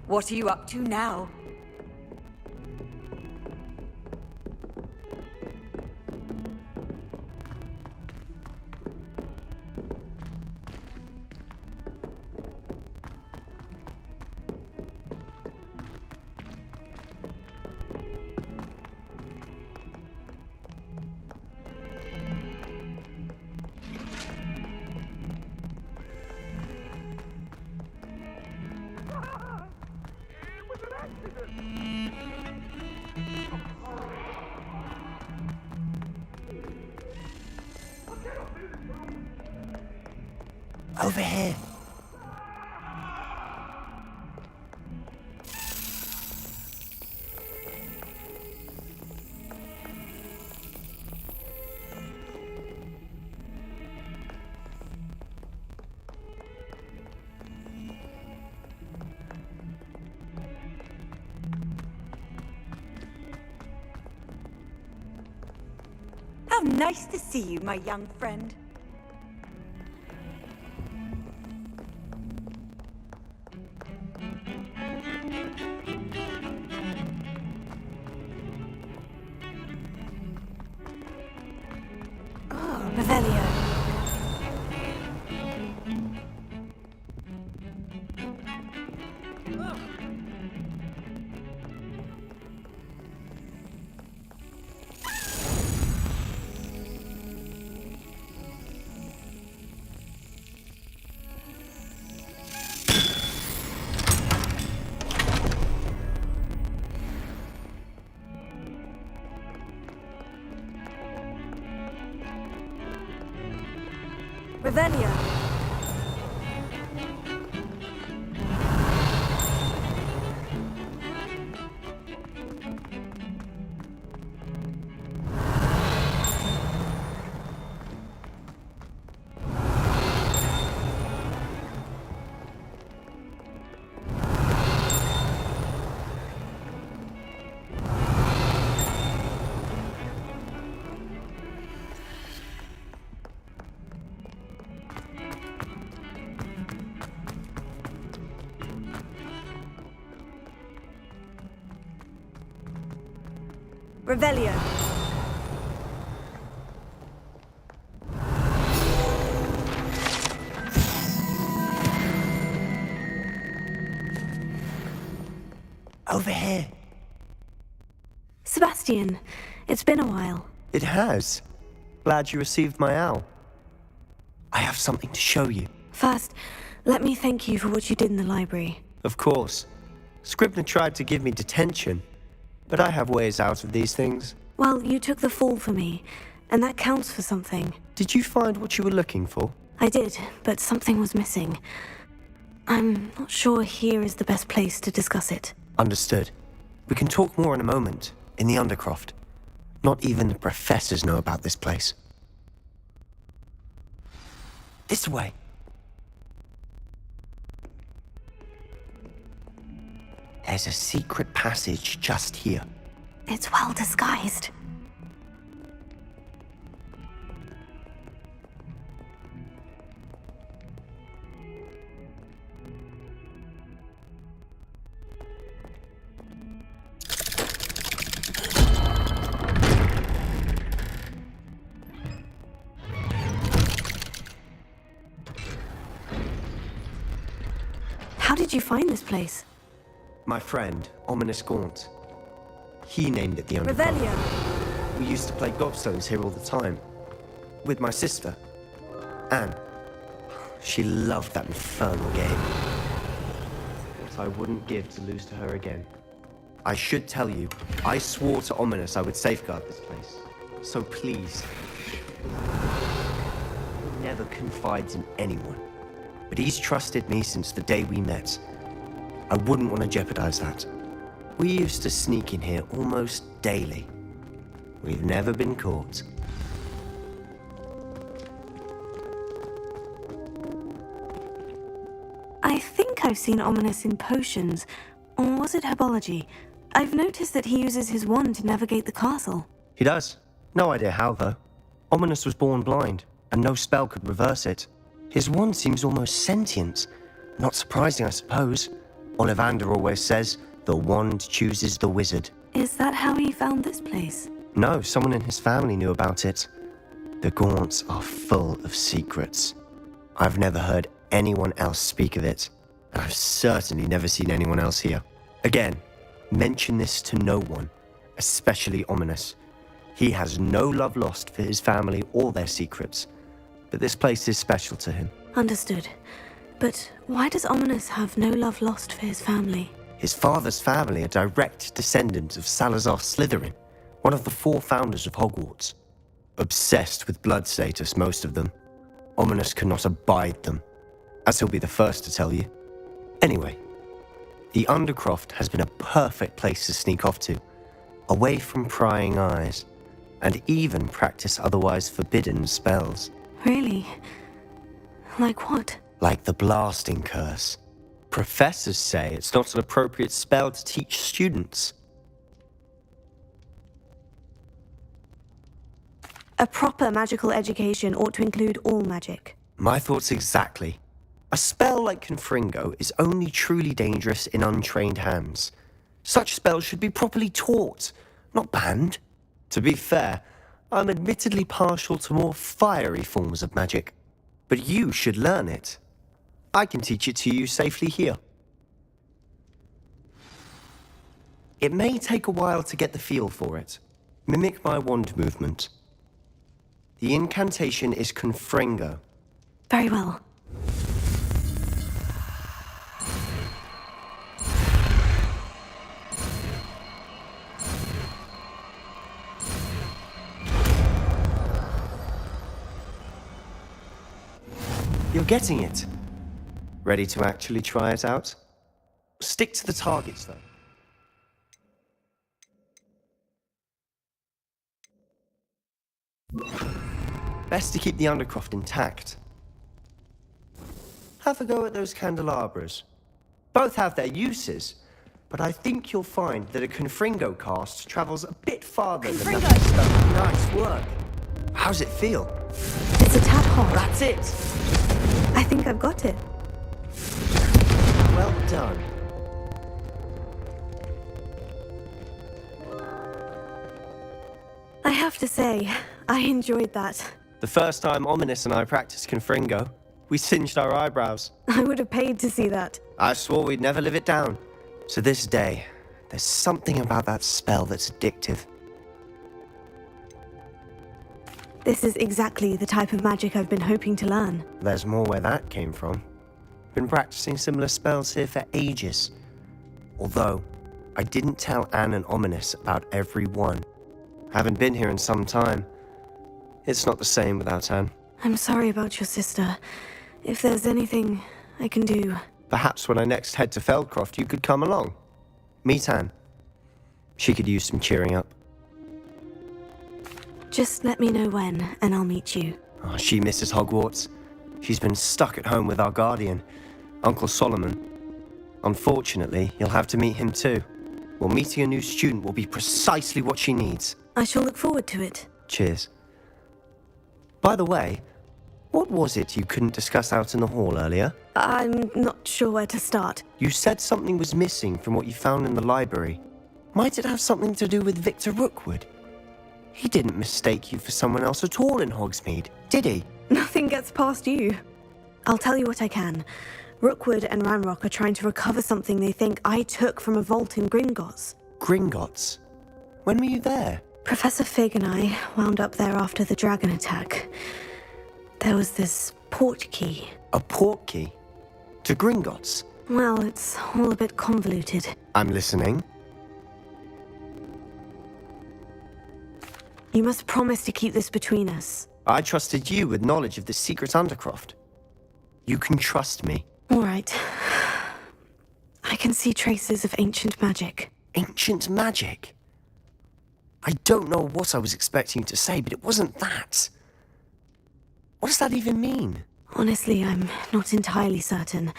What are you up to now? Over here. How nice to see you, my young friend. Revelio. Revelio. Revelio. Over here. Sebastian, it's been a while. It has. Glad you received my owl. I have something to show you. First, let me thank you for what you did in the library. Of course. Scribner tried to give me detention, but I have ways out of these things. Well, you took the fall for me, and that counts for something. Did you find what you were looking for? I did, but something was missing. I'm not sure here is the best place to discuss it. Understood. We can talk more in a moment, in the Undercroft. Not even the professors know about this place. This way. There's a secret passage just here. It's well disguised. How did you find this place? My friend, Ominous Gaunt. He named it the Undercroft. Revelio. We used to play gobstones here all the time. With my sister, Anne. She loved that infernal game. What I wouldn't give to lose to her again. I should tell you, I swore to Ominous I would safeguard this place. So please, never confides in anyone. But he's trusted me since the day we met. I wouldn't want to jeopardize that. We used to sneak in here almost daily. We've never been caught. I think I've seen Ominous in potions. Or was it herbology? I've noticed that he uses his wand to navigate the castle. He does. No idea how, though. Ominous was born blind, and no spell could reverse it. His wand seems almost sentient. Not surprising, I suppose. Ollivander always says, the wand chooses the wizard. Is that how he found this place? No, someone in his family knew about it. The Gaunts are full of secrets. I've never heard anyone else speak of it, and I've certainly never seen anyone else here. Again, mention this to no one, especially Ominous. He has no love lost for his family or their secrets, but this place is special to him. Understood. But why does Ominous have no love lost for his family? His father's family are direct descendants of Salazar Slytherin, one of the 4 founders of Hogwarts. Obsessed with blood status, most of them. Ominous cannot abide them, as he'll be the first to tell you. Anyway, the Undercroft has been a perfect place to sneak off to, away from prying eyes, and even practice otherwise forbidden spells. Really? Like what? Like the blasting curse. Professors say it's not an appropriate spell to teach students. A proper magical education ought to include all magic. My thoughts exactly. A spell like Confringo is only truly dangerous in untrained hands. Such spells should be properly taught, not banned. To be fair, I'm admittedly partial to more fiery forms of magic, but you should learn it. I can teach it to you safely here. It may take a while to get the feel for it. Mimic my wand movement. The incantation is Confringo. Very well. You're getting it. Ready to actually try it out? Stick to the targets, though. Best to keep the undercroft intact. Have a go at those candelabras. Both have their uses, but I think you'll find that a Confringo cast travels a bit farther than that stone. Nice work. How's it feel? It's a tad hot. That's it. I think I've got it. Well done. I have to say, I enjoyed that. The first time Ominous and I practiced Confringo, we singed our eyebrows. I would have paid to see that. I swore we'd never live it down. To this day, there's something about that spell that's addictive. This is exactly the type of magic I've been hoping to learn. There's more where that came from. Been practicing similar spells here for ages. Although, I didn't tell Anne and Ominous about every one. Haven't been here in some time. It's not the same without Anne. I'm sorry about your sister. If there's anything I can do... Perhaps when I next head to Feldcroft, you could come along. Meet Anne. She could use some cheering up. Just let me know when, and I'll meet you. Oh, she misses Hogwarts. She's been stuck at home with our guardian, Uncle Solomon. Unfortunately, you'll have to meet him too. Well, meeting a new student will be precisely what she needs. I shall look forward to it. Cheers. By the way, what was it you couldn't discuss out in the hall earlier? I'm not sure where to start. You said something was missing from what you found in the library. Might it have something to do with Victor Rookwood? He didn't mistake you for someone else at all in Hogsmeade, did he? Nothing gets past you. I'll tell you what I can. Rookwood and Ranrock are trying to recover something they think I took from a vault in Gringotts. Gringotts? When were you there? Professor Fig and I wound up there after the dragon attack. There was this port key. A port key? To Gringotts? Well, it's all a bit convoluted. I'm listening. You must promise to keep this between us. I trusted you with knowledge of the secret undercroft. You can trust me. All right. I can see traces of ancient magic. Ancient magic? I don't know what I was expecting you to say, but it wasn't that. What does that even mean? Honestly, I'm not entirely certain.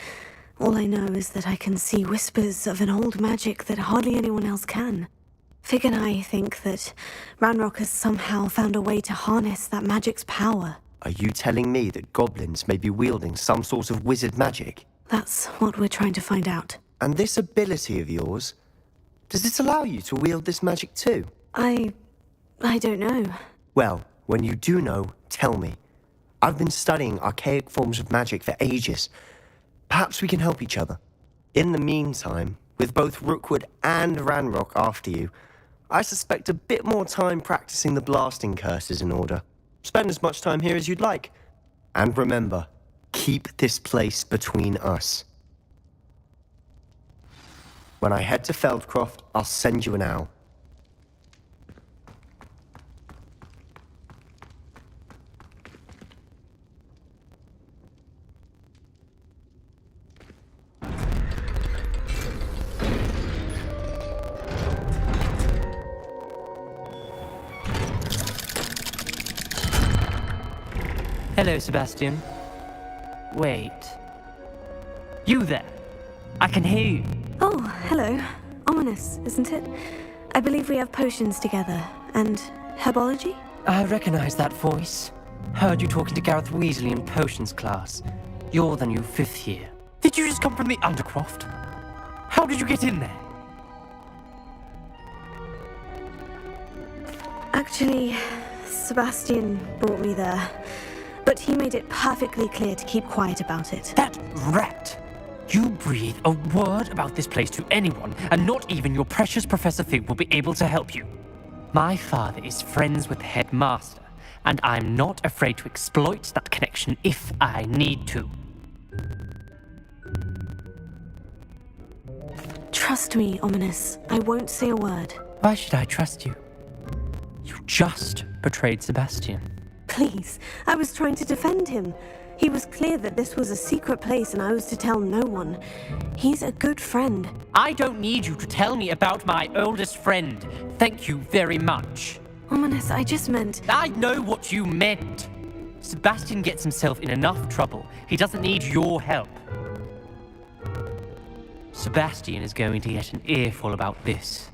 All I know is that I can see whispers of an old magic that hardly anyone else can. Fig and I think that Ranrock has somehow found a way to harness that magic's power. Are you telling me that goblins may be wielding some sort of wizard magic? That's what we're trying to find out. And this ability of yours, does it allow you to wield this magic too? I don't know. Well, when you do know, tell me. I've been studying archaic forms of magic for ages. Perhaps we can help each other. In the meantime, with both Rookwood and Ranrock after you, I suspect a bit more time practicing the blasting curse is in order. Spend as much time here as you'd like. And remember, keep this place between us. When I head to Feldcroft, I'll send you an owl. Hello, Sebastian. Wait. You there? I can hear you. Oh, hello. Ominous, isn't it? I believe we have potions together. And herbology? I recognize that voice. Heard you talking to Gareth Weasley in potions class. You're the new 5th year. Did you just come from the Undercroft? How did you get in there? Actually, Sebastian brought me there, but he made it perfectly clear to keep quiet about it. That rat! You breathe a word about this place to anyone, and not even your precious Professor Fig will be able to help you. My father is friends with the headmaster, and I'm not afraid to exploit that connection if I need to. Trust me, Ominous. I won't say a word. Why should I trust you? You just betrayed Sebastian. Please, I was trying to defend him. He was clear that this was a secret place and I was to tell no one. He's a good friend. I don't need you to tell me about my oldest friend. Thank you very much. Ominous, I just meant... I know what you meant. Sebastian gets himself in enough trouble. He doesn't need your help. Sebastian is going to get an earful about this.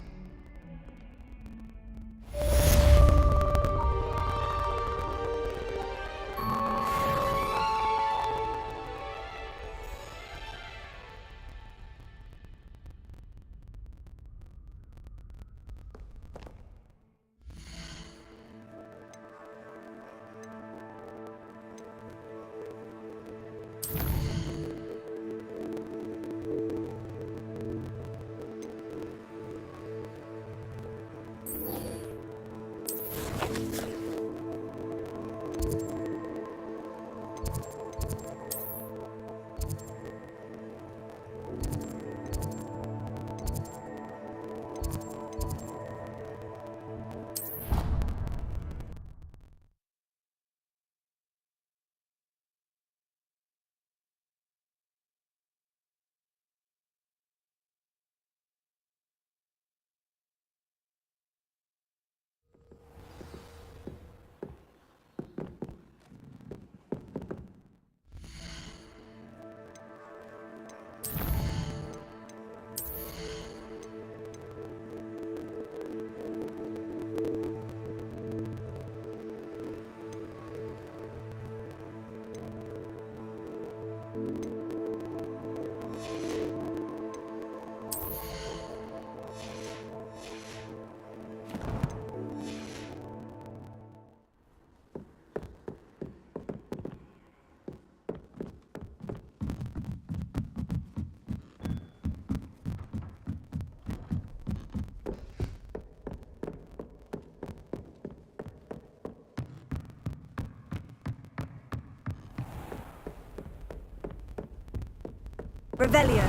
Revelio.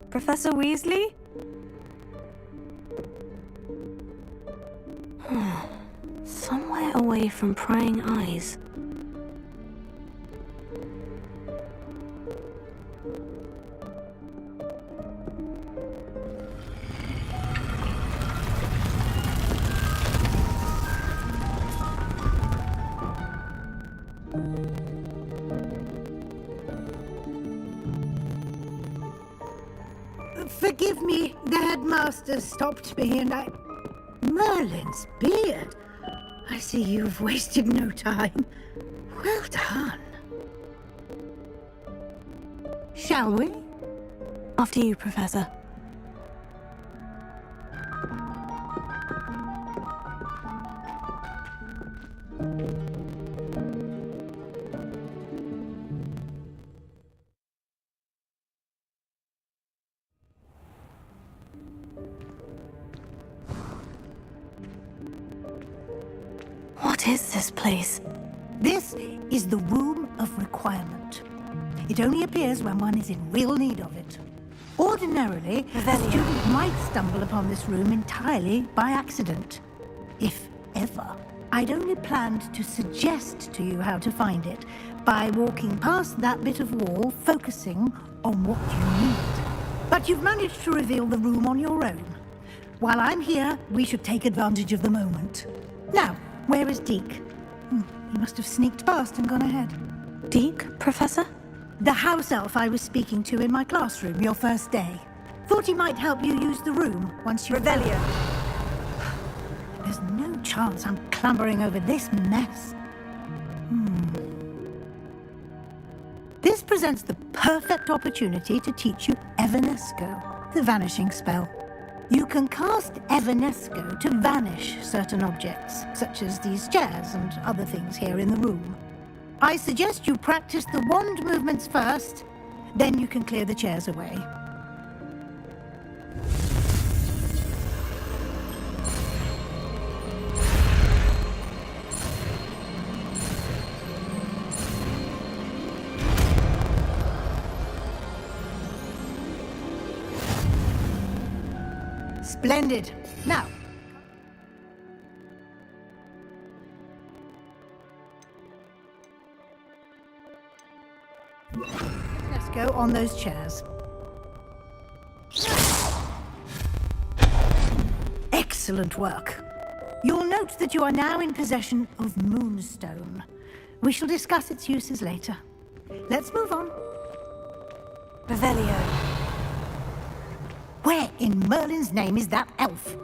Professor Weasley? Somewhere away from prying eyes. Forgive me, the headmaster stopped me and I... Merlin's beard. I see you've wasted no time. Well done. Shall we? After you, Professor. What is this place? This is the Room of Requirement. It only appears when one is in real need of it. Ordinarily, a student might stumble upon this room entirely by accident. If ever. I'd only planned to suggest to you how to find it by walking past that bit of wall, focusing on what you need. But you've managed to reveal the room on your own. While I'm here, we should take advantage of the moment. Now, where is Deke? He must have sneaked past and gone ahead. Deke, Professor? The house elf I was speaking to in my classroom your first day. Thought he might help you use the room once you... Revelio. There's no chance I'm clambering over this mess. This presents the perfect opportunity to teach you everything Evanesco, the vanishing spell. You can cast Evanesco to vanish certain objects, such as these chairs and other things here in the room. I suggest you practice the wand movements first, then you can clear the chairs away. Splendid. Now, let's go on those chairs. Excellent work. You'll note that you are now in possession of Moonstone. We shall discuss its uses later. Let's move on. Revelio. Where in Merlin's name is that elf?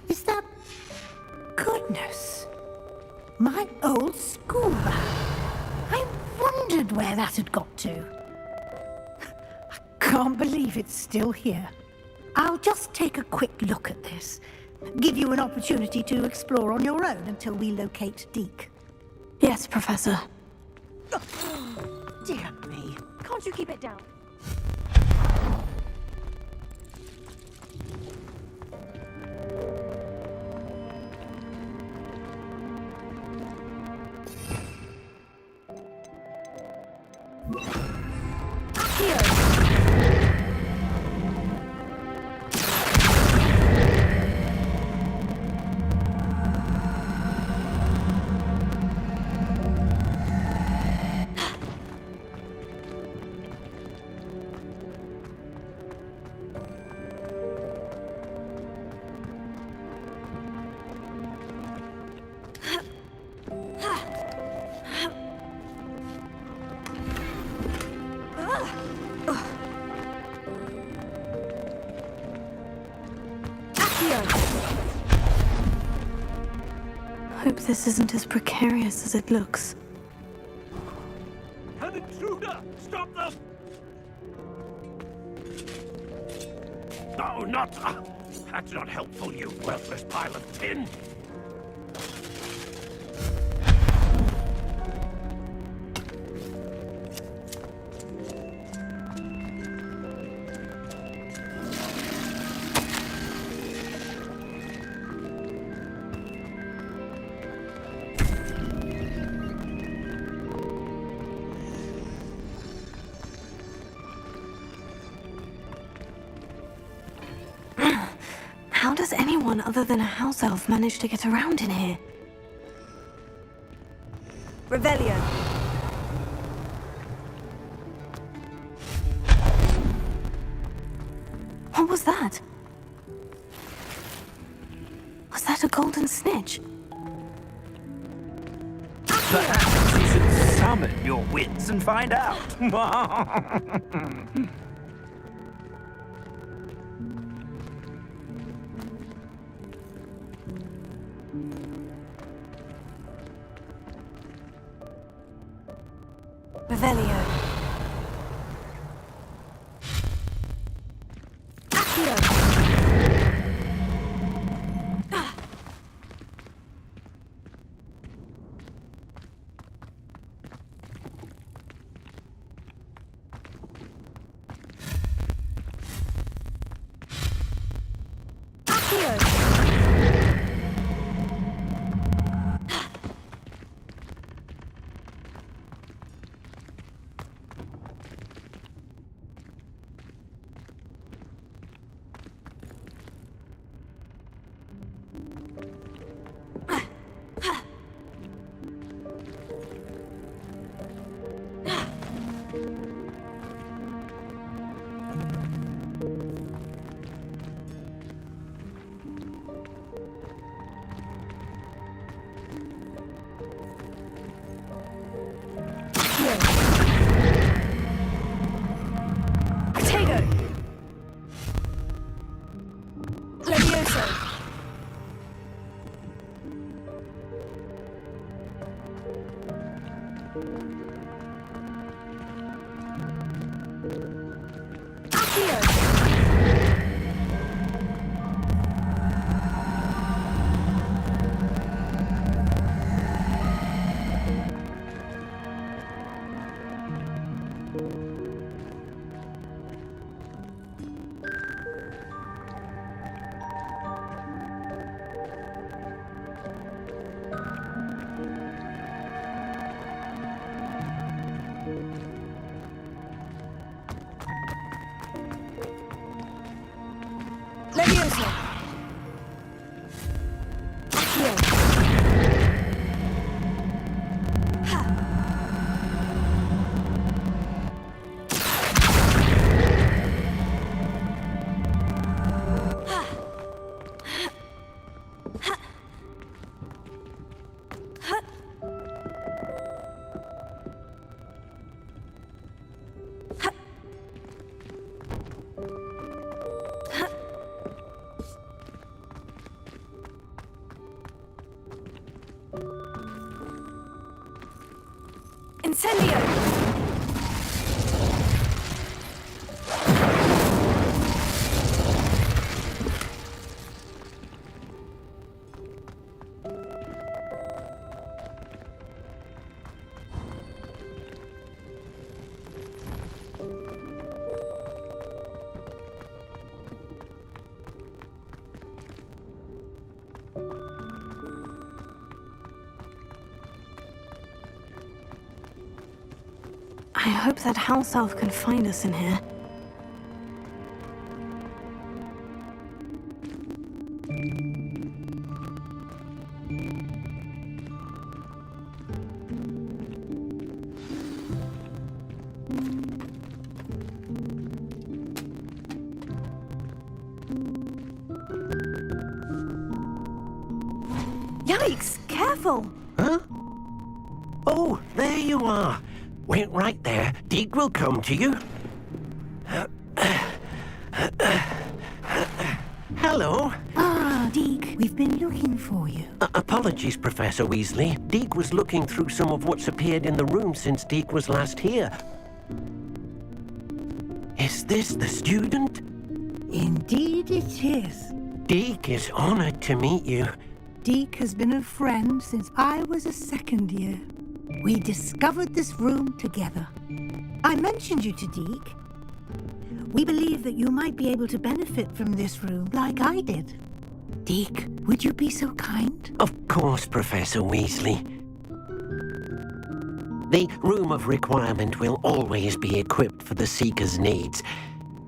Is that... Goodness. My old school bag. I wondered where that had got to. I can't believe it's still here. I'll just take a quick look at this. Give you an opportunity to explore on your own until we locate Deke. Yes, Professor. Dear me. Can't you keep it down? Hope this isn't as precarious as it looks. An intruder! Stop them! No, not... that's not helpful, you worthless pile of tin! How does anyone other than a house elf manage to get around in here? Revelio. What was that? Was that a golden snitch? Perhaps you should summon your wits and find out. Revelio. Incendio! I hope that house elf can find us in here. Yikes! Careful! Huh? Oh, there you are. Wait right there. Deke will come to you. Hello. Ah, Deke, we've been looking for you. Apologies, Professor Weasley. Deke was looking through some of what's appeared in the room since Deke was last here. Is this the student? Indeed it is. Deke is honored to meet you. Deke has been a friend since I was a second year. We discovered this room together. I mentioned you to Deke. We believe that you might be able to benefit from this room like I did. Deke, would you be so kind? Of course, Professor Weasley. The Room of Requirement will always be equipped for the Seeker's needs.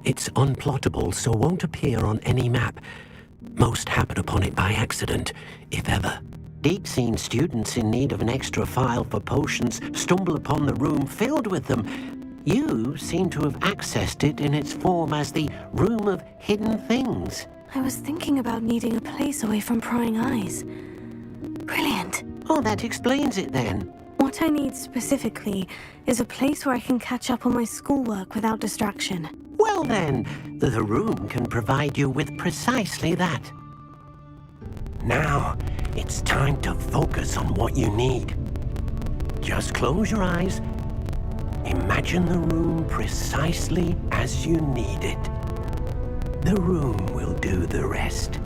It's unplottable, so won't appear on any map. Most happen upon it by accident, if ever. Deke's seen students in need of an extra file for potions stumble upon the room filled with them. You seem to have accessed it in its form as the Room of Hidden Things. I was thinking about needing a place away from prying eyes. Brilliant. Oh, that explains it then. What I need specifically is a place where I can catch up on my schoolwork without distraction. Well then, the room can provide you with precisely that. Now, it's time to focus on what you need. Just close your eyes. Imagine the room precisely as you need it. The room will do the rest.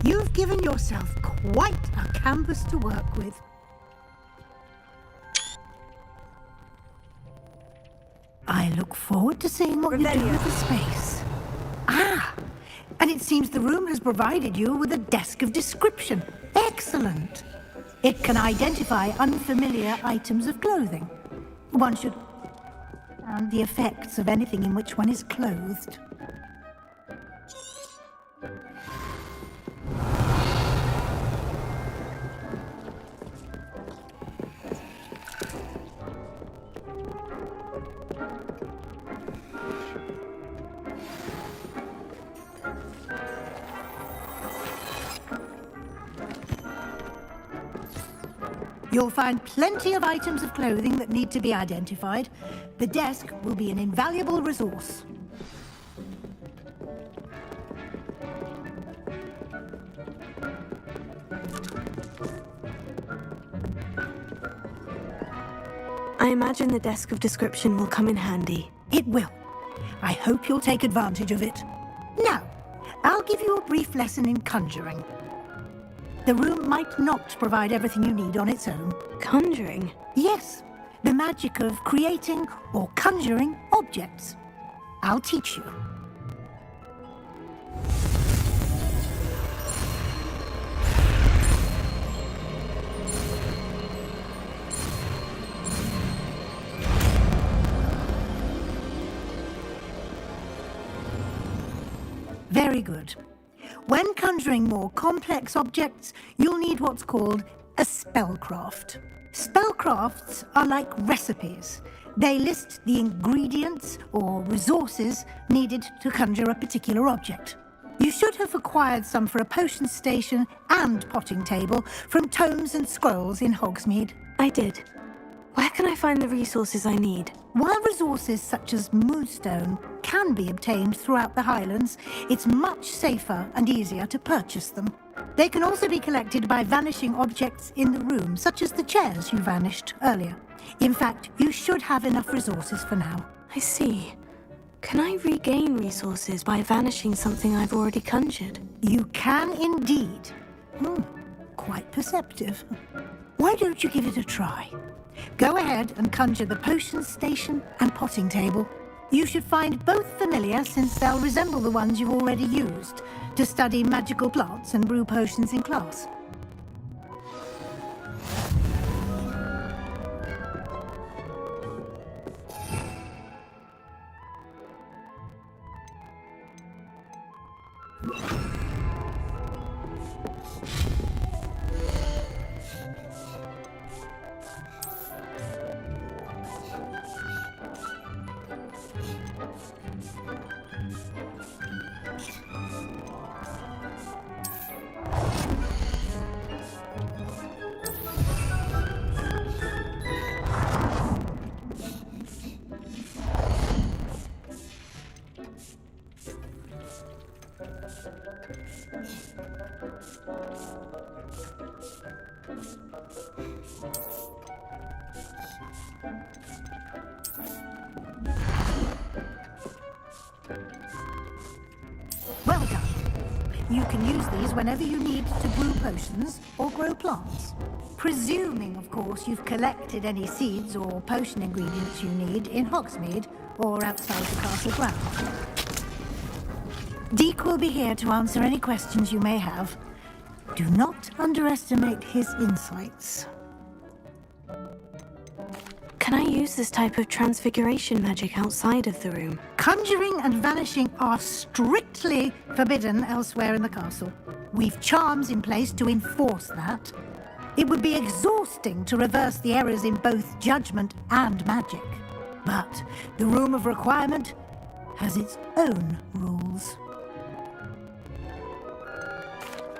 You've given yourself quite a canvas to work with. I look forward to seeing what you do with the space. Ah! And it seems the room has provided you with a desk of description. Excellent! It can identify unfamiliar items of clothing. One should... and the effects of anything in which one is clothed. You'll find plenty of items of clothing that need to be identified. The desk will be an invaluable resource. I imagine the desk of description will come in handy. It will. I hope you'll take advantage of it. Now, I'll give you a brief lesson in conjuring. The room might not provide everything you need on its own. Conjuring? Yes, the magic of creating or conjuring objects. I'll teach you. Very good. When conjuring more complex objects, you'll need what's called a spellcraft. Spellcrafts are like recipes. They list the ingredients or resources needed to conjure a particular object. You should have acquired some for a potion station and potting table from tomes and scrolls in Hogsmeade. I did. Where can I find the resources I need? While resources such as moonstone can be obtained throughout the Highlands, it's much safer and easier to purchase them. They can also be collected by vanishing objects in the room, such as the chairs you vanished earlier. In fact, you should have enough resources for now. I see. Can I regain resources by vanishing something I've already conjured? You can indeed. Quite perceptive. Why don't you give it a try? Go ahead and conjure the potion station and potting table. You should find both familiar, since they'll resemble the ones you've already used to study magical plants and brew potions in class. Well done. You can use these whenever you need to brew potions or grow plants. Presuming, of course, you've collected any seeds or potion ingredients you need in Hogsmeade or outside the castle grounds. Deek will be here to answer any questions you may have. Do not underestimate his insights. Can I use this type of transfiguration magic outside of the room? Conjuring and vanishing are strictly forbidden elsewhere in the castle. We've charms in place to enforce that. It would be exhausting to reverse the errors in both judgment and magic. But the Room of Requirement has its own rules.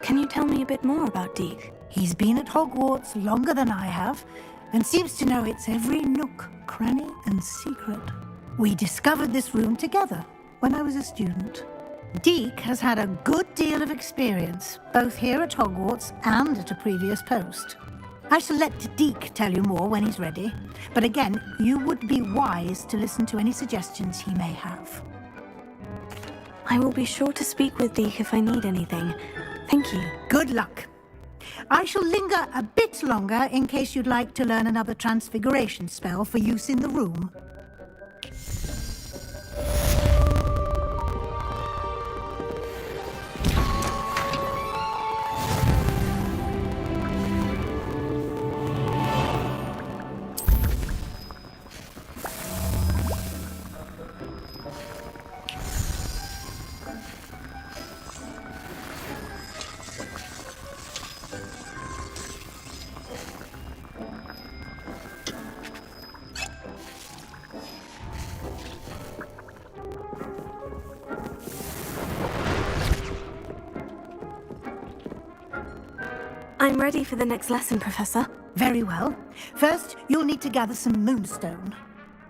Can you tell me a bit more about Deek? He's been at Hogwarts longer than I have, and seems to know its every nook, cranny, and secret. We discovered this room together when I was a student. Deek has had a good deal of experience, both here at Hogwarts and at a previous post. I shall let Deek tell you more when he's ready, but again, you would be wise to listen to any suggestions he may have. I will be sure to speak with Deek if I need anything. Thank you. Good luck. I shall linger a bit longer in case you'd like to learn another transfiguration spell for use in the room. I'm ready for the next lesson, Professor. Very well. First, you'll need to gather some moonstone.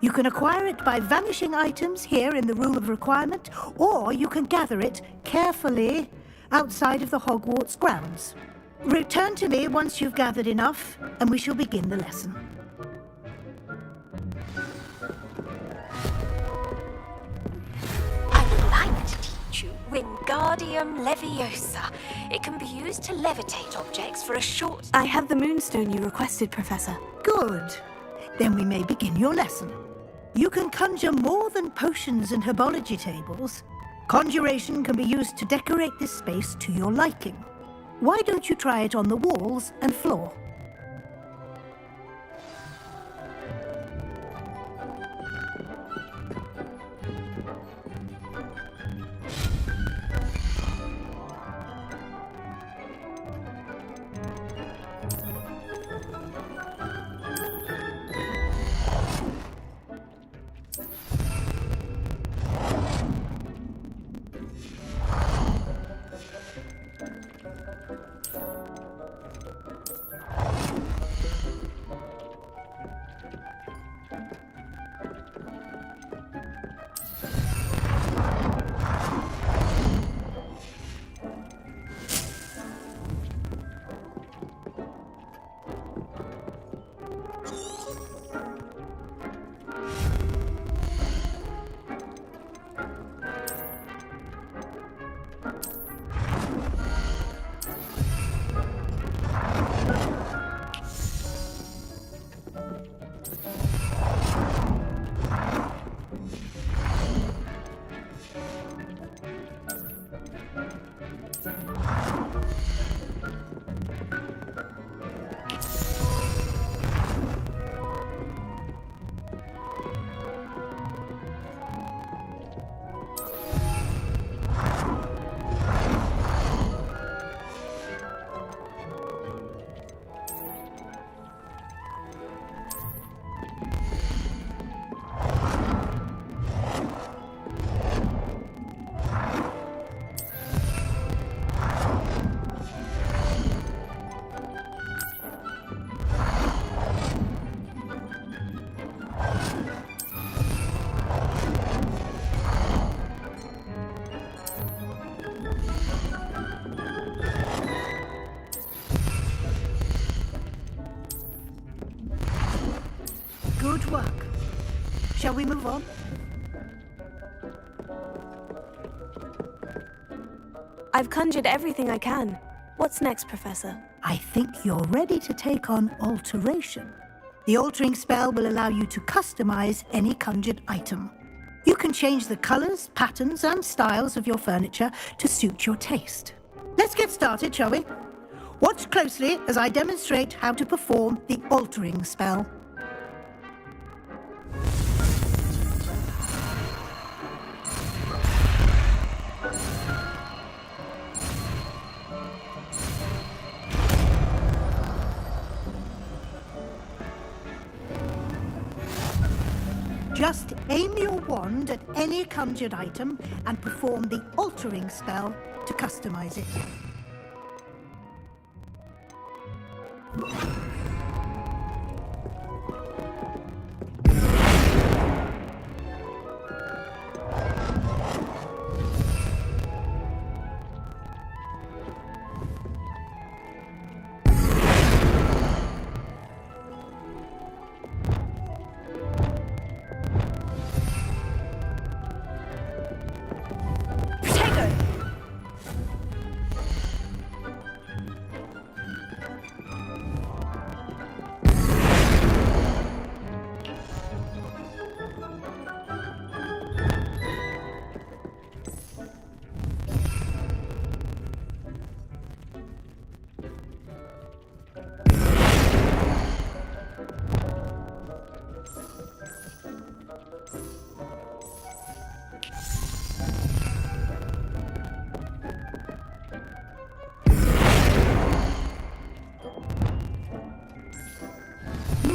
You can acquire it by vanishing items here in the Room of Requirement, or you can gather it carefully outside of the Hogwarts grounds. Return to me once you've gathered enough, and we shall begin the lesson. I would like to teach you Wingardium Leviosa. It can be used to levitate objects for a short... I have the moonstone you requested, Professor. Good. Then we may begin your lesson. You can conjure more than potions and herbology tables. Conjuration can be used to decorate this space to your liking. Why don't you try it on the walls and floor? Shall we move on? I've conjured everything I can. What's next, Professor? I think you're ready to take on alteration. The altering spell will allow you to customize any conjured item. You can change the colors, patterns, and styles of your furniture to suit your taste. Let's get started, shall we? Watch closely as I demonstrate how to perform the altering spell. Just aim your wand at any conjured item and perform the altering spell to customize it.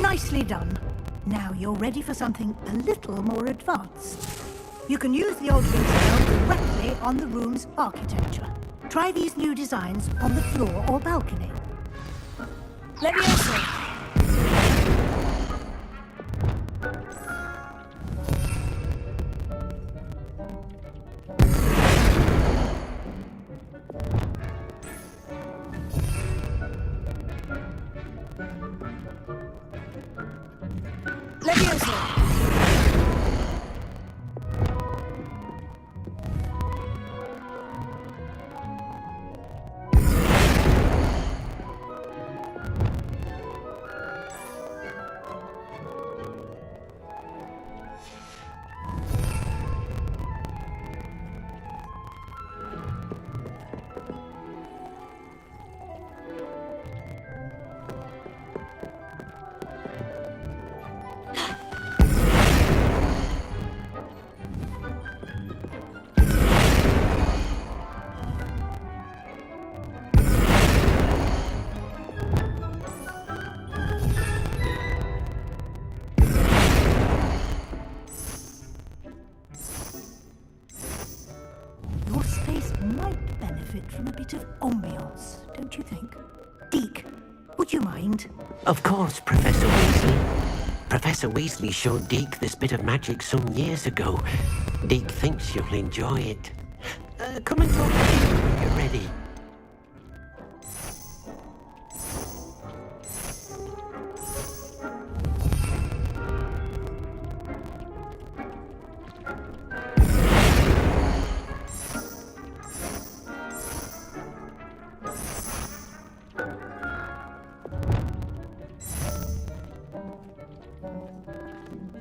Nicely done. Now you're ready for something a little more advanced. You can use the altering spell directly on the room's architecture. Try these new designs on the floor or balcony. Leviosa! Your space might benefit from a bit of ambiance, don't you think? Deke, would you mind? Of course, Professor Weasley. Professor Weasley showed Deke this bit of magic some years ago. Deke thinks you'll enjoy it. Come and talk to Deke when you're ready.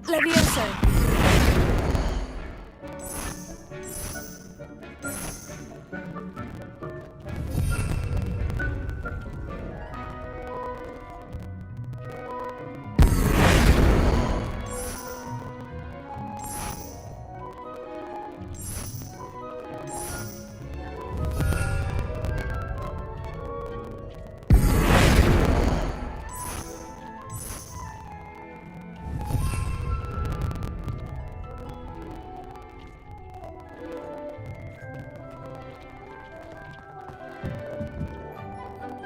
Leviosa!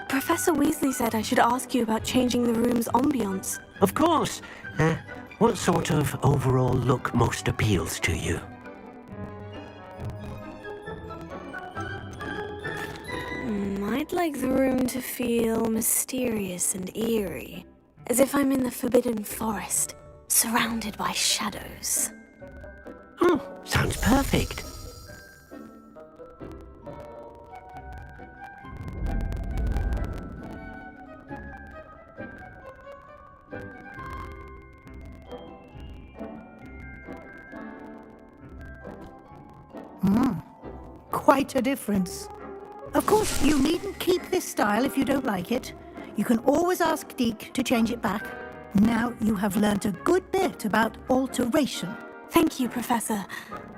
Professor Weasley said I should ask you about changing the room's ambiance. Of course. What sort of overall look most appeals to you? I'd like the room to feel mysterious and eerie, as if I'm in the Forbidden Forest. surrounded by shadows. Sounds perfect. Quite a difference. Of course, you needn't keep this style if you don't like it. You can always ask Deke to change it back. Now you have learnt a good bit about alteration. Thank you, Professor.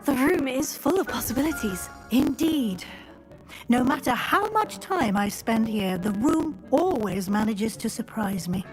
The room is full of possibilities. Indeed. No matter how much time I spend here, the room always manages to surprise me.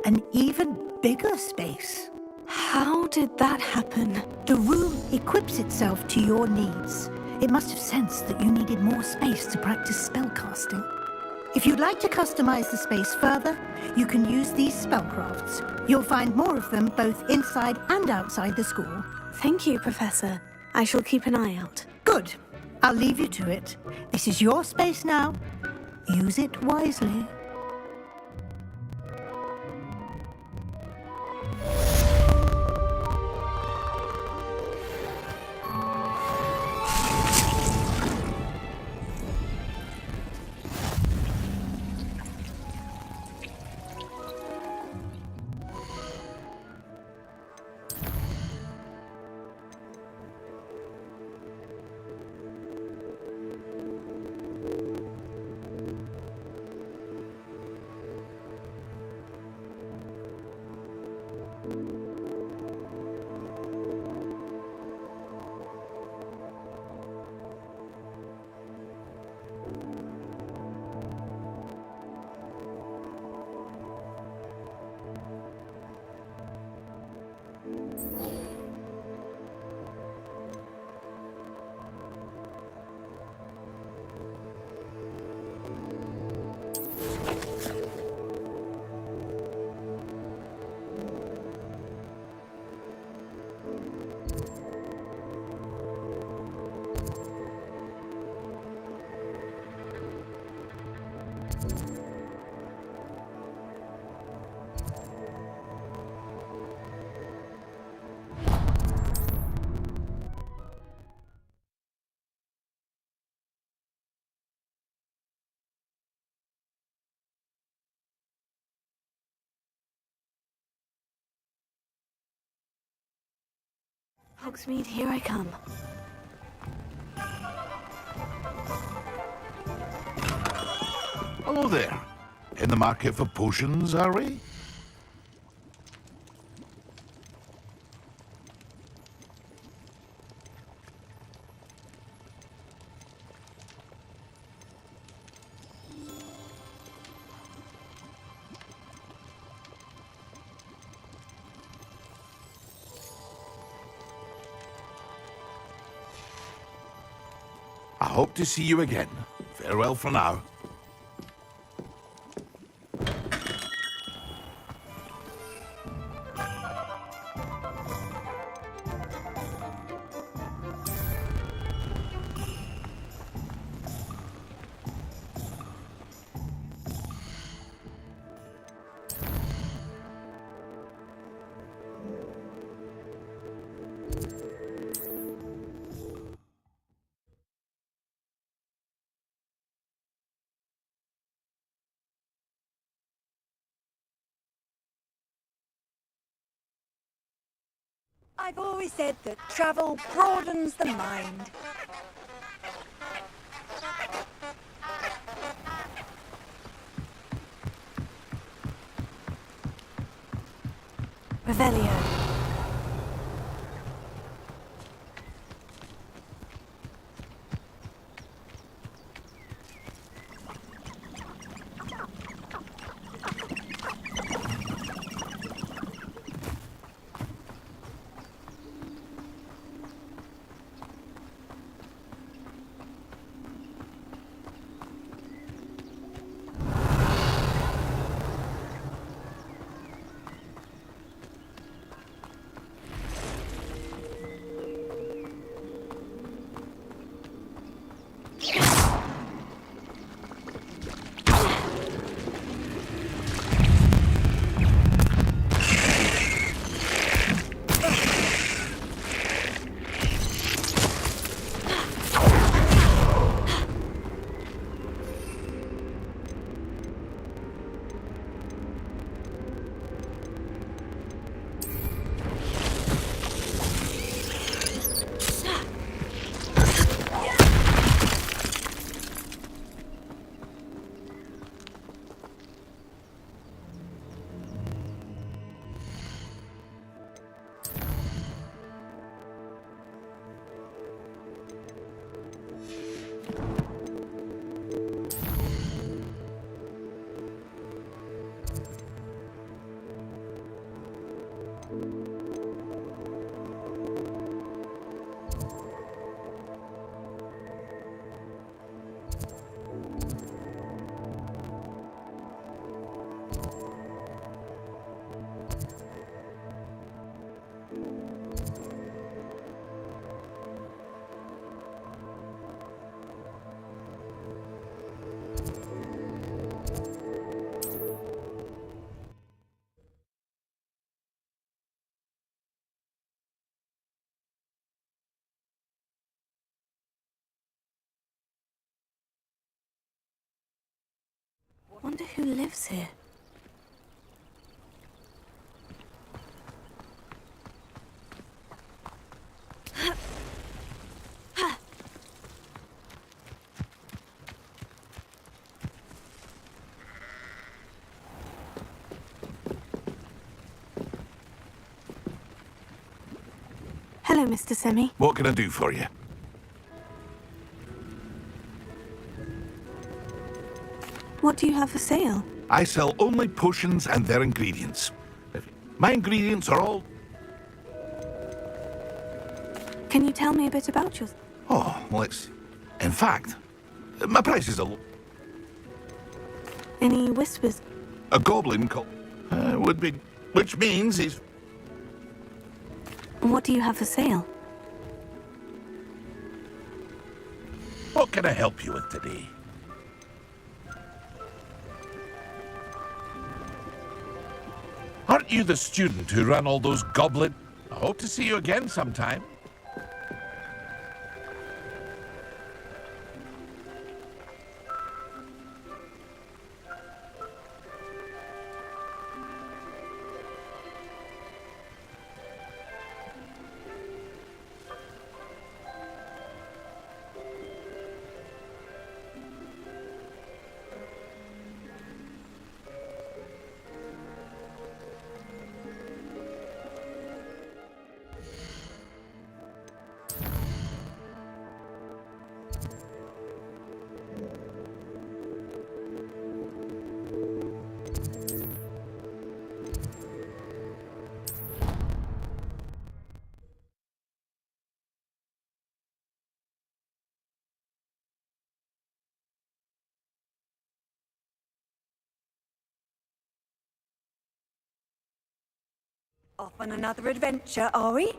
An even bigger space. How did that happen? The room equips itself to your needs. It must have sensed that you needed more space to practice spellcasting. If you'd like to customize the space further, you can use these spellcrafts. You'll find more of them both inside and outside the school. Thank you, Professor. I shall keep an eye out. Good. I'll leave you to it. This is your space now. Use it wisely. Hogsmeade, here I come. Hello there. In the market for potions, are we? I hope to see you again. Farewell for now. I've always said that travel broadens the mind. Revelio. wonder who lives here. Hello, Mr. Semi. What can I do for you? What do you have for sale? I sell only potions and their ingredients. My ingredients are all... Can you tell me a bit about yours? Oh, well, it's... In fact, my price is Any whispers? a goblin called... would be... Which means he's... What do you have for sale? What can I help you with today? Aren't you the student who ran all those goblin... I hope to see you again sometime. Off on another adventure, are we?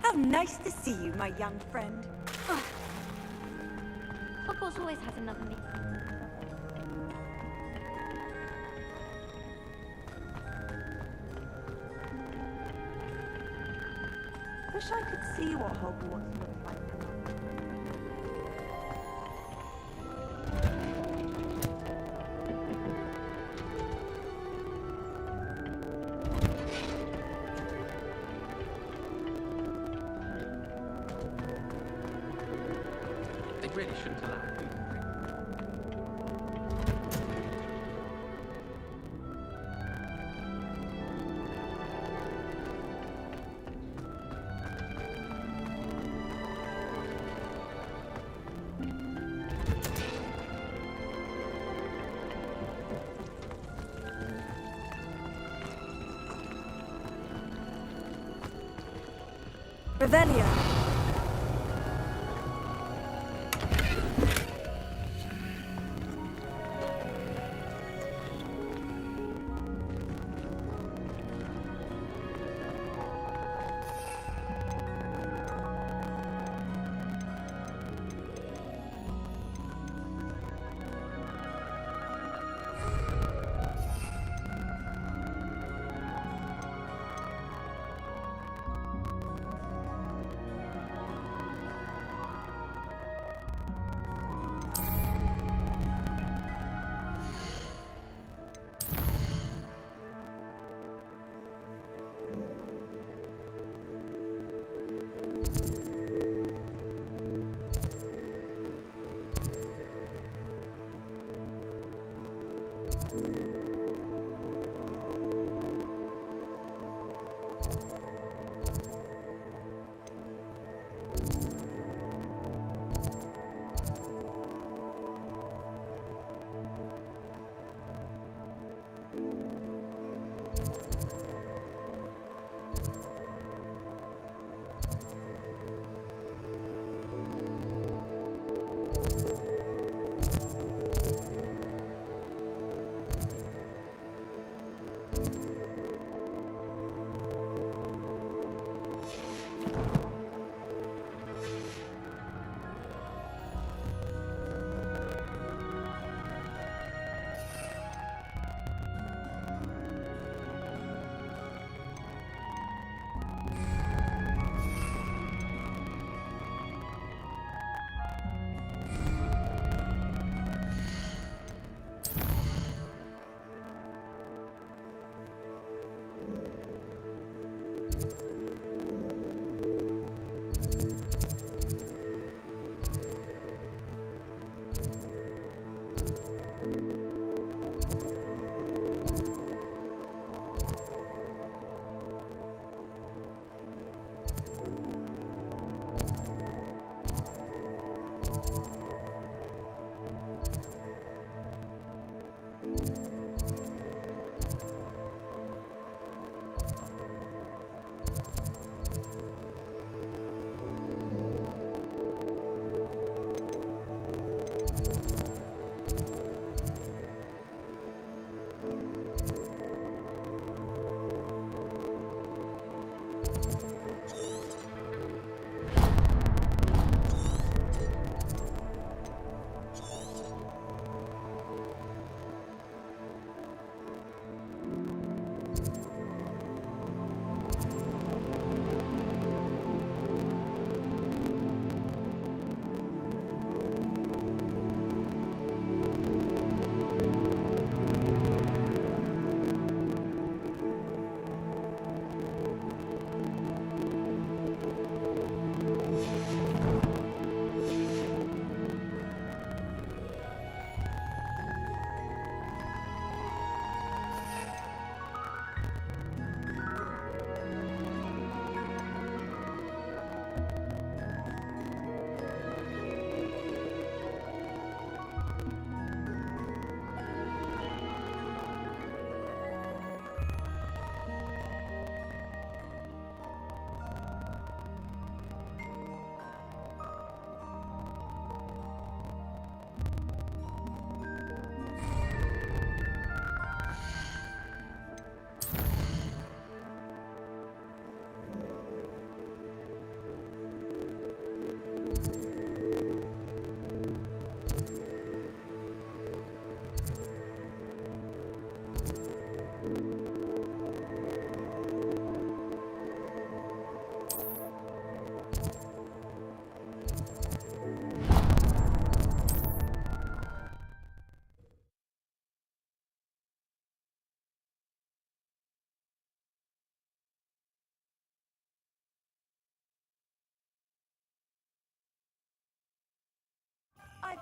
How nice to see you, my young friend. Hogwarts always has another me. Wish I could see what Hogwarts looks like. They really shouldn't allow it. Revelio.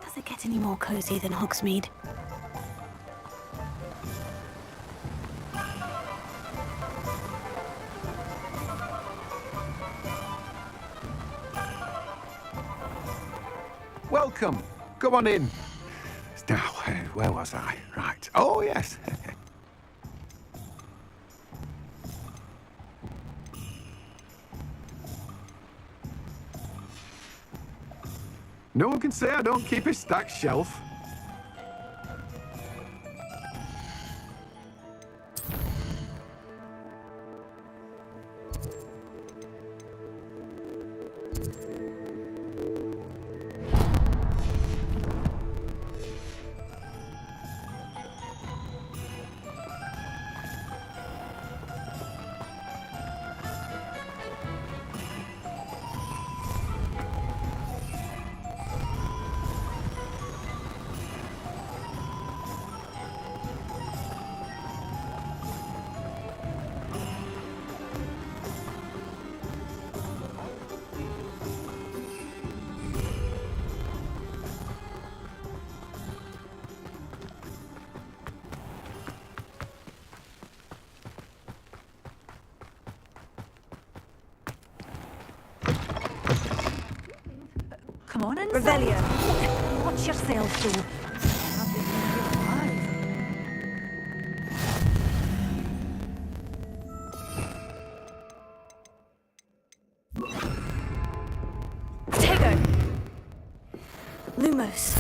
Does it get any more cozy than Hogsmeade? Welcome. Come on in. Now, where was I? Right. Oh, yes. No one can say I don't keep a stacked shelf. Come on in, Revelio. Watch yourself, though. close.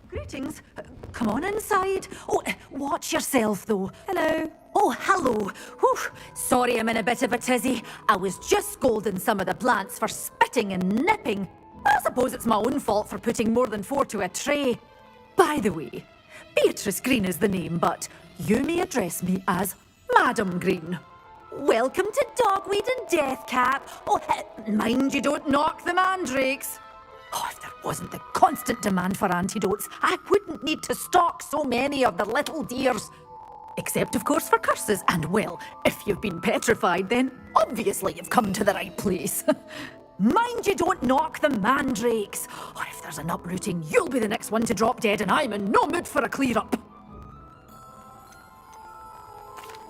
Greetings. Come on inside. Oh, watch yourself, though. Hello. Oh, hello. Whew. Sorry I'm in a bit of a tizzy. I was just scolding some of the plants for spitting and nipping. I suppose it's my own fault for putting more than 4 to a tray. By the way, Beatrice Green is the name, but you may address me as Madam Green. Welcome to Dogweed and Deathcap. Oh, mind you don't knock the mandrakes. Oh, if there wasn't the constant demand for antidotes, I wouldn't need to stock so many of the little dears. Except, of course, for curses. And, well, if you've been petrified, then obviously you've come to the right place. Mind you don't knock the mandrakes. Or if there's an uprooting, you'll be the next one to drop dead, and I'm in no mood for a clear-up.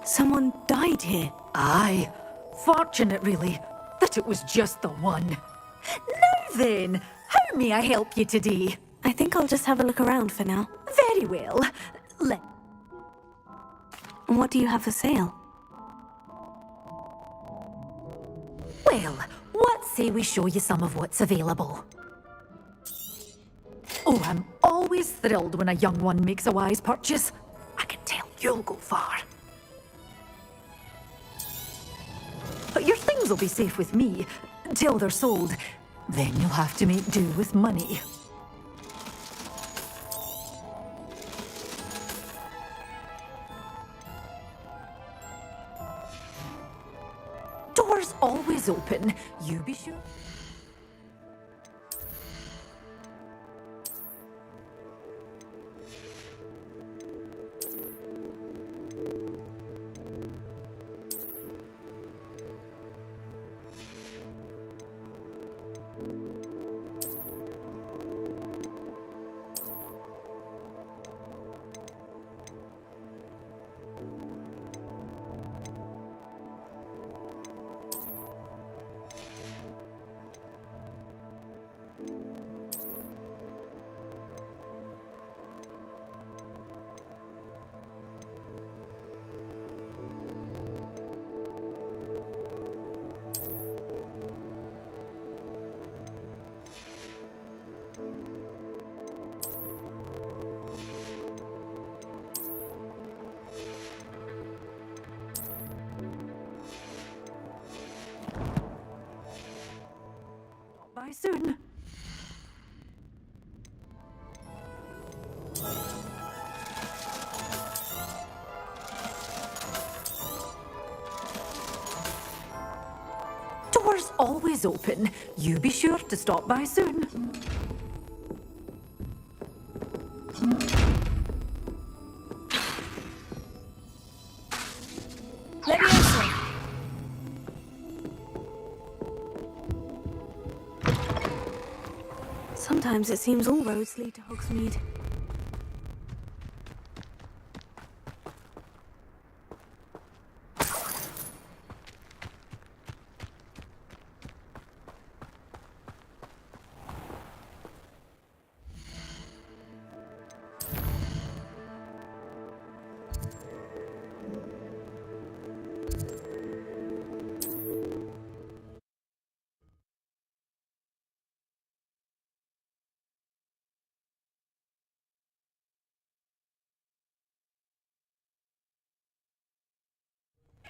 Someone died here. Aye. Fortunate, really, that it was just the one. Now then, how may I help you today? I think I'll just have a look around for now. Very well. What do you have for sale? Well, what say we show you some of what's available? Oh, I'm always thrilled when a young one makes a wise purchase. I can tell you'll go far. But your things will be safe with me until they're sold. Then you'll have to make do with money. Doors always open. You be sure. Bye soon. Doors always open. You be sure to stop by soon. Sometimes it seems all roads lead to Hogsmeade.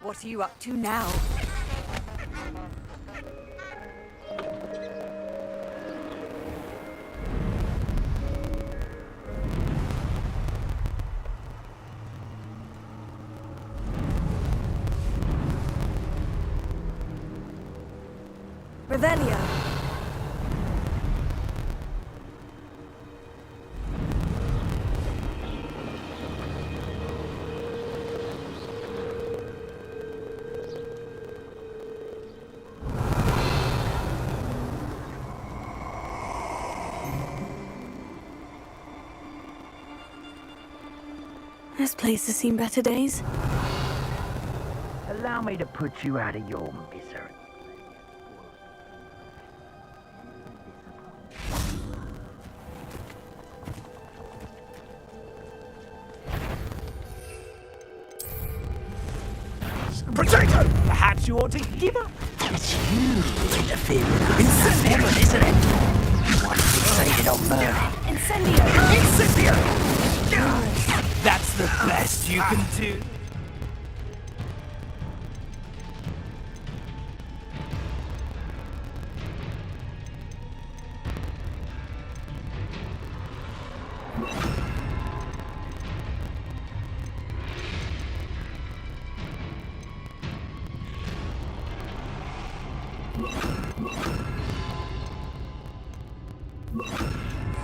What are you up to now? Revelio. This place has seen better days. Allow me to put you out of your misery. Potato! Perhaps you ought to give up. It's you interfering with us, woman, isn't it? One fixated on murder. Incendio! Incendio! That's the best you can do.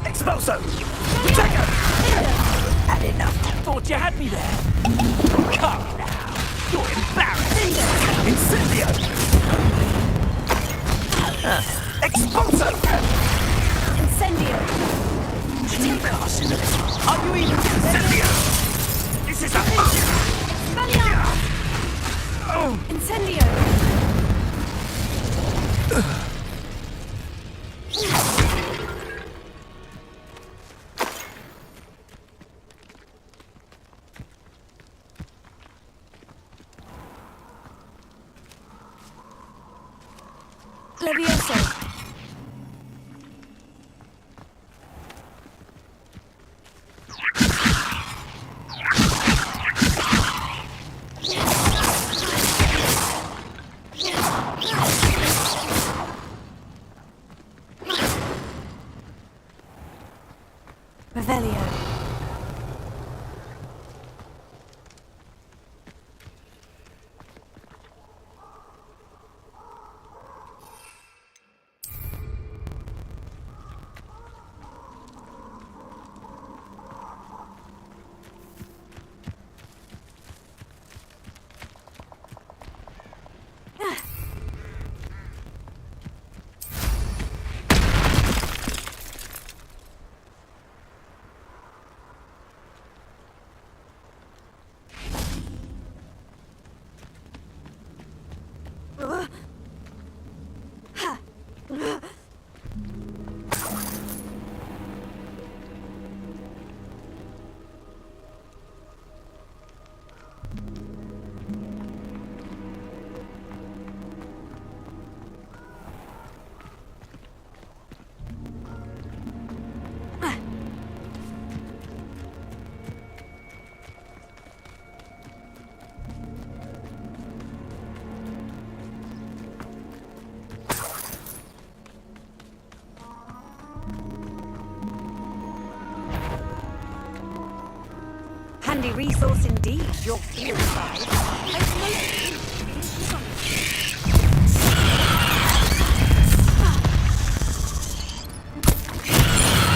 Expulso! Potato! Had enough. Thought you had me there. Come now. You're embarrassed. Incendio! Expulso! Incendio! Cheap arsenal. Are you even Incendio! This is a... Incendio! Levioso! Revelio. Handy resource indeed, your field side.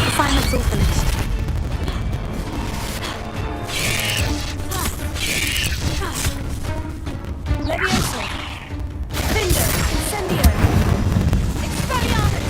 Refinement's all finished. Levioso! Vindo! Incendio! Expelliarmus!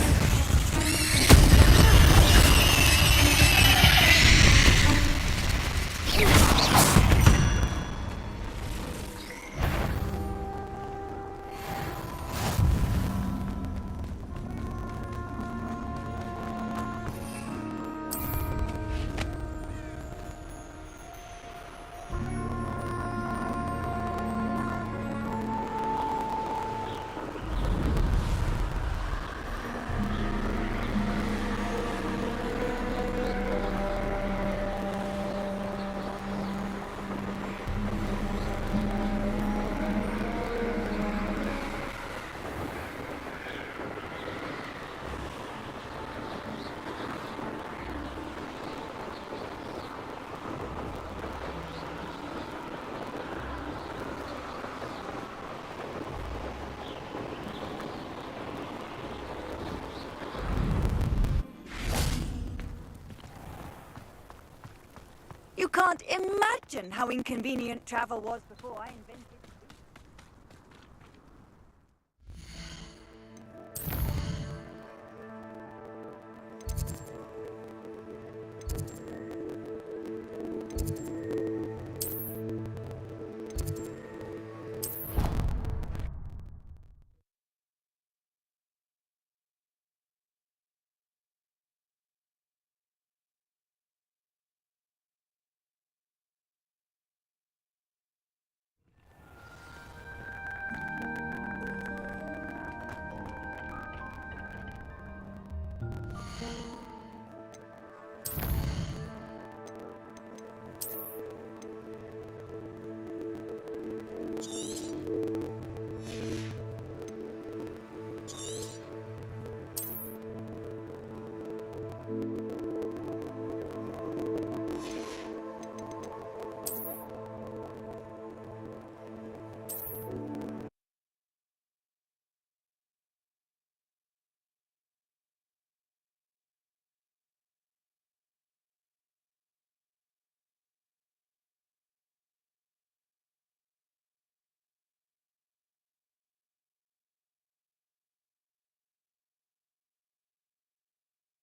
You can't imagine how inconvenient travel was before I invented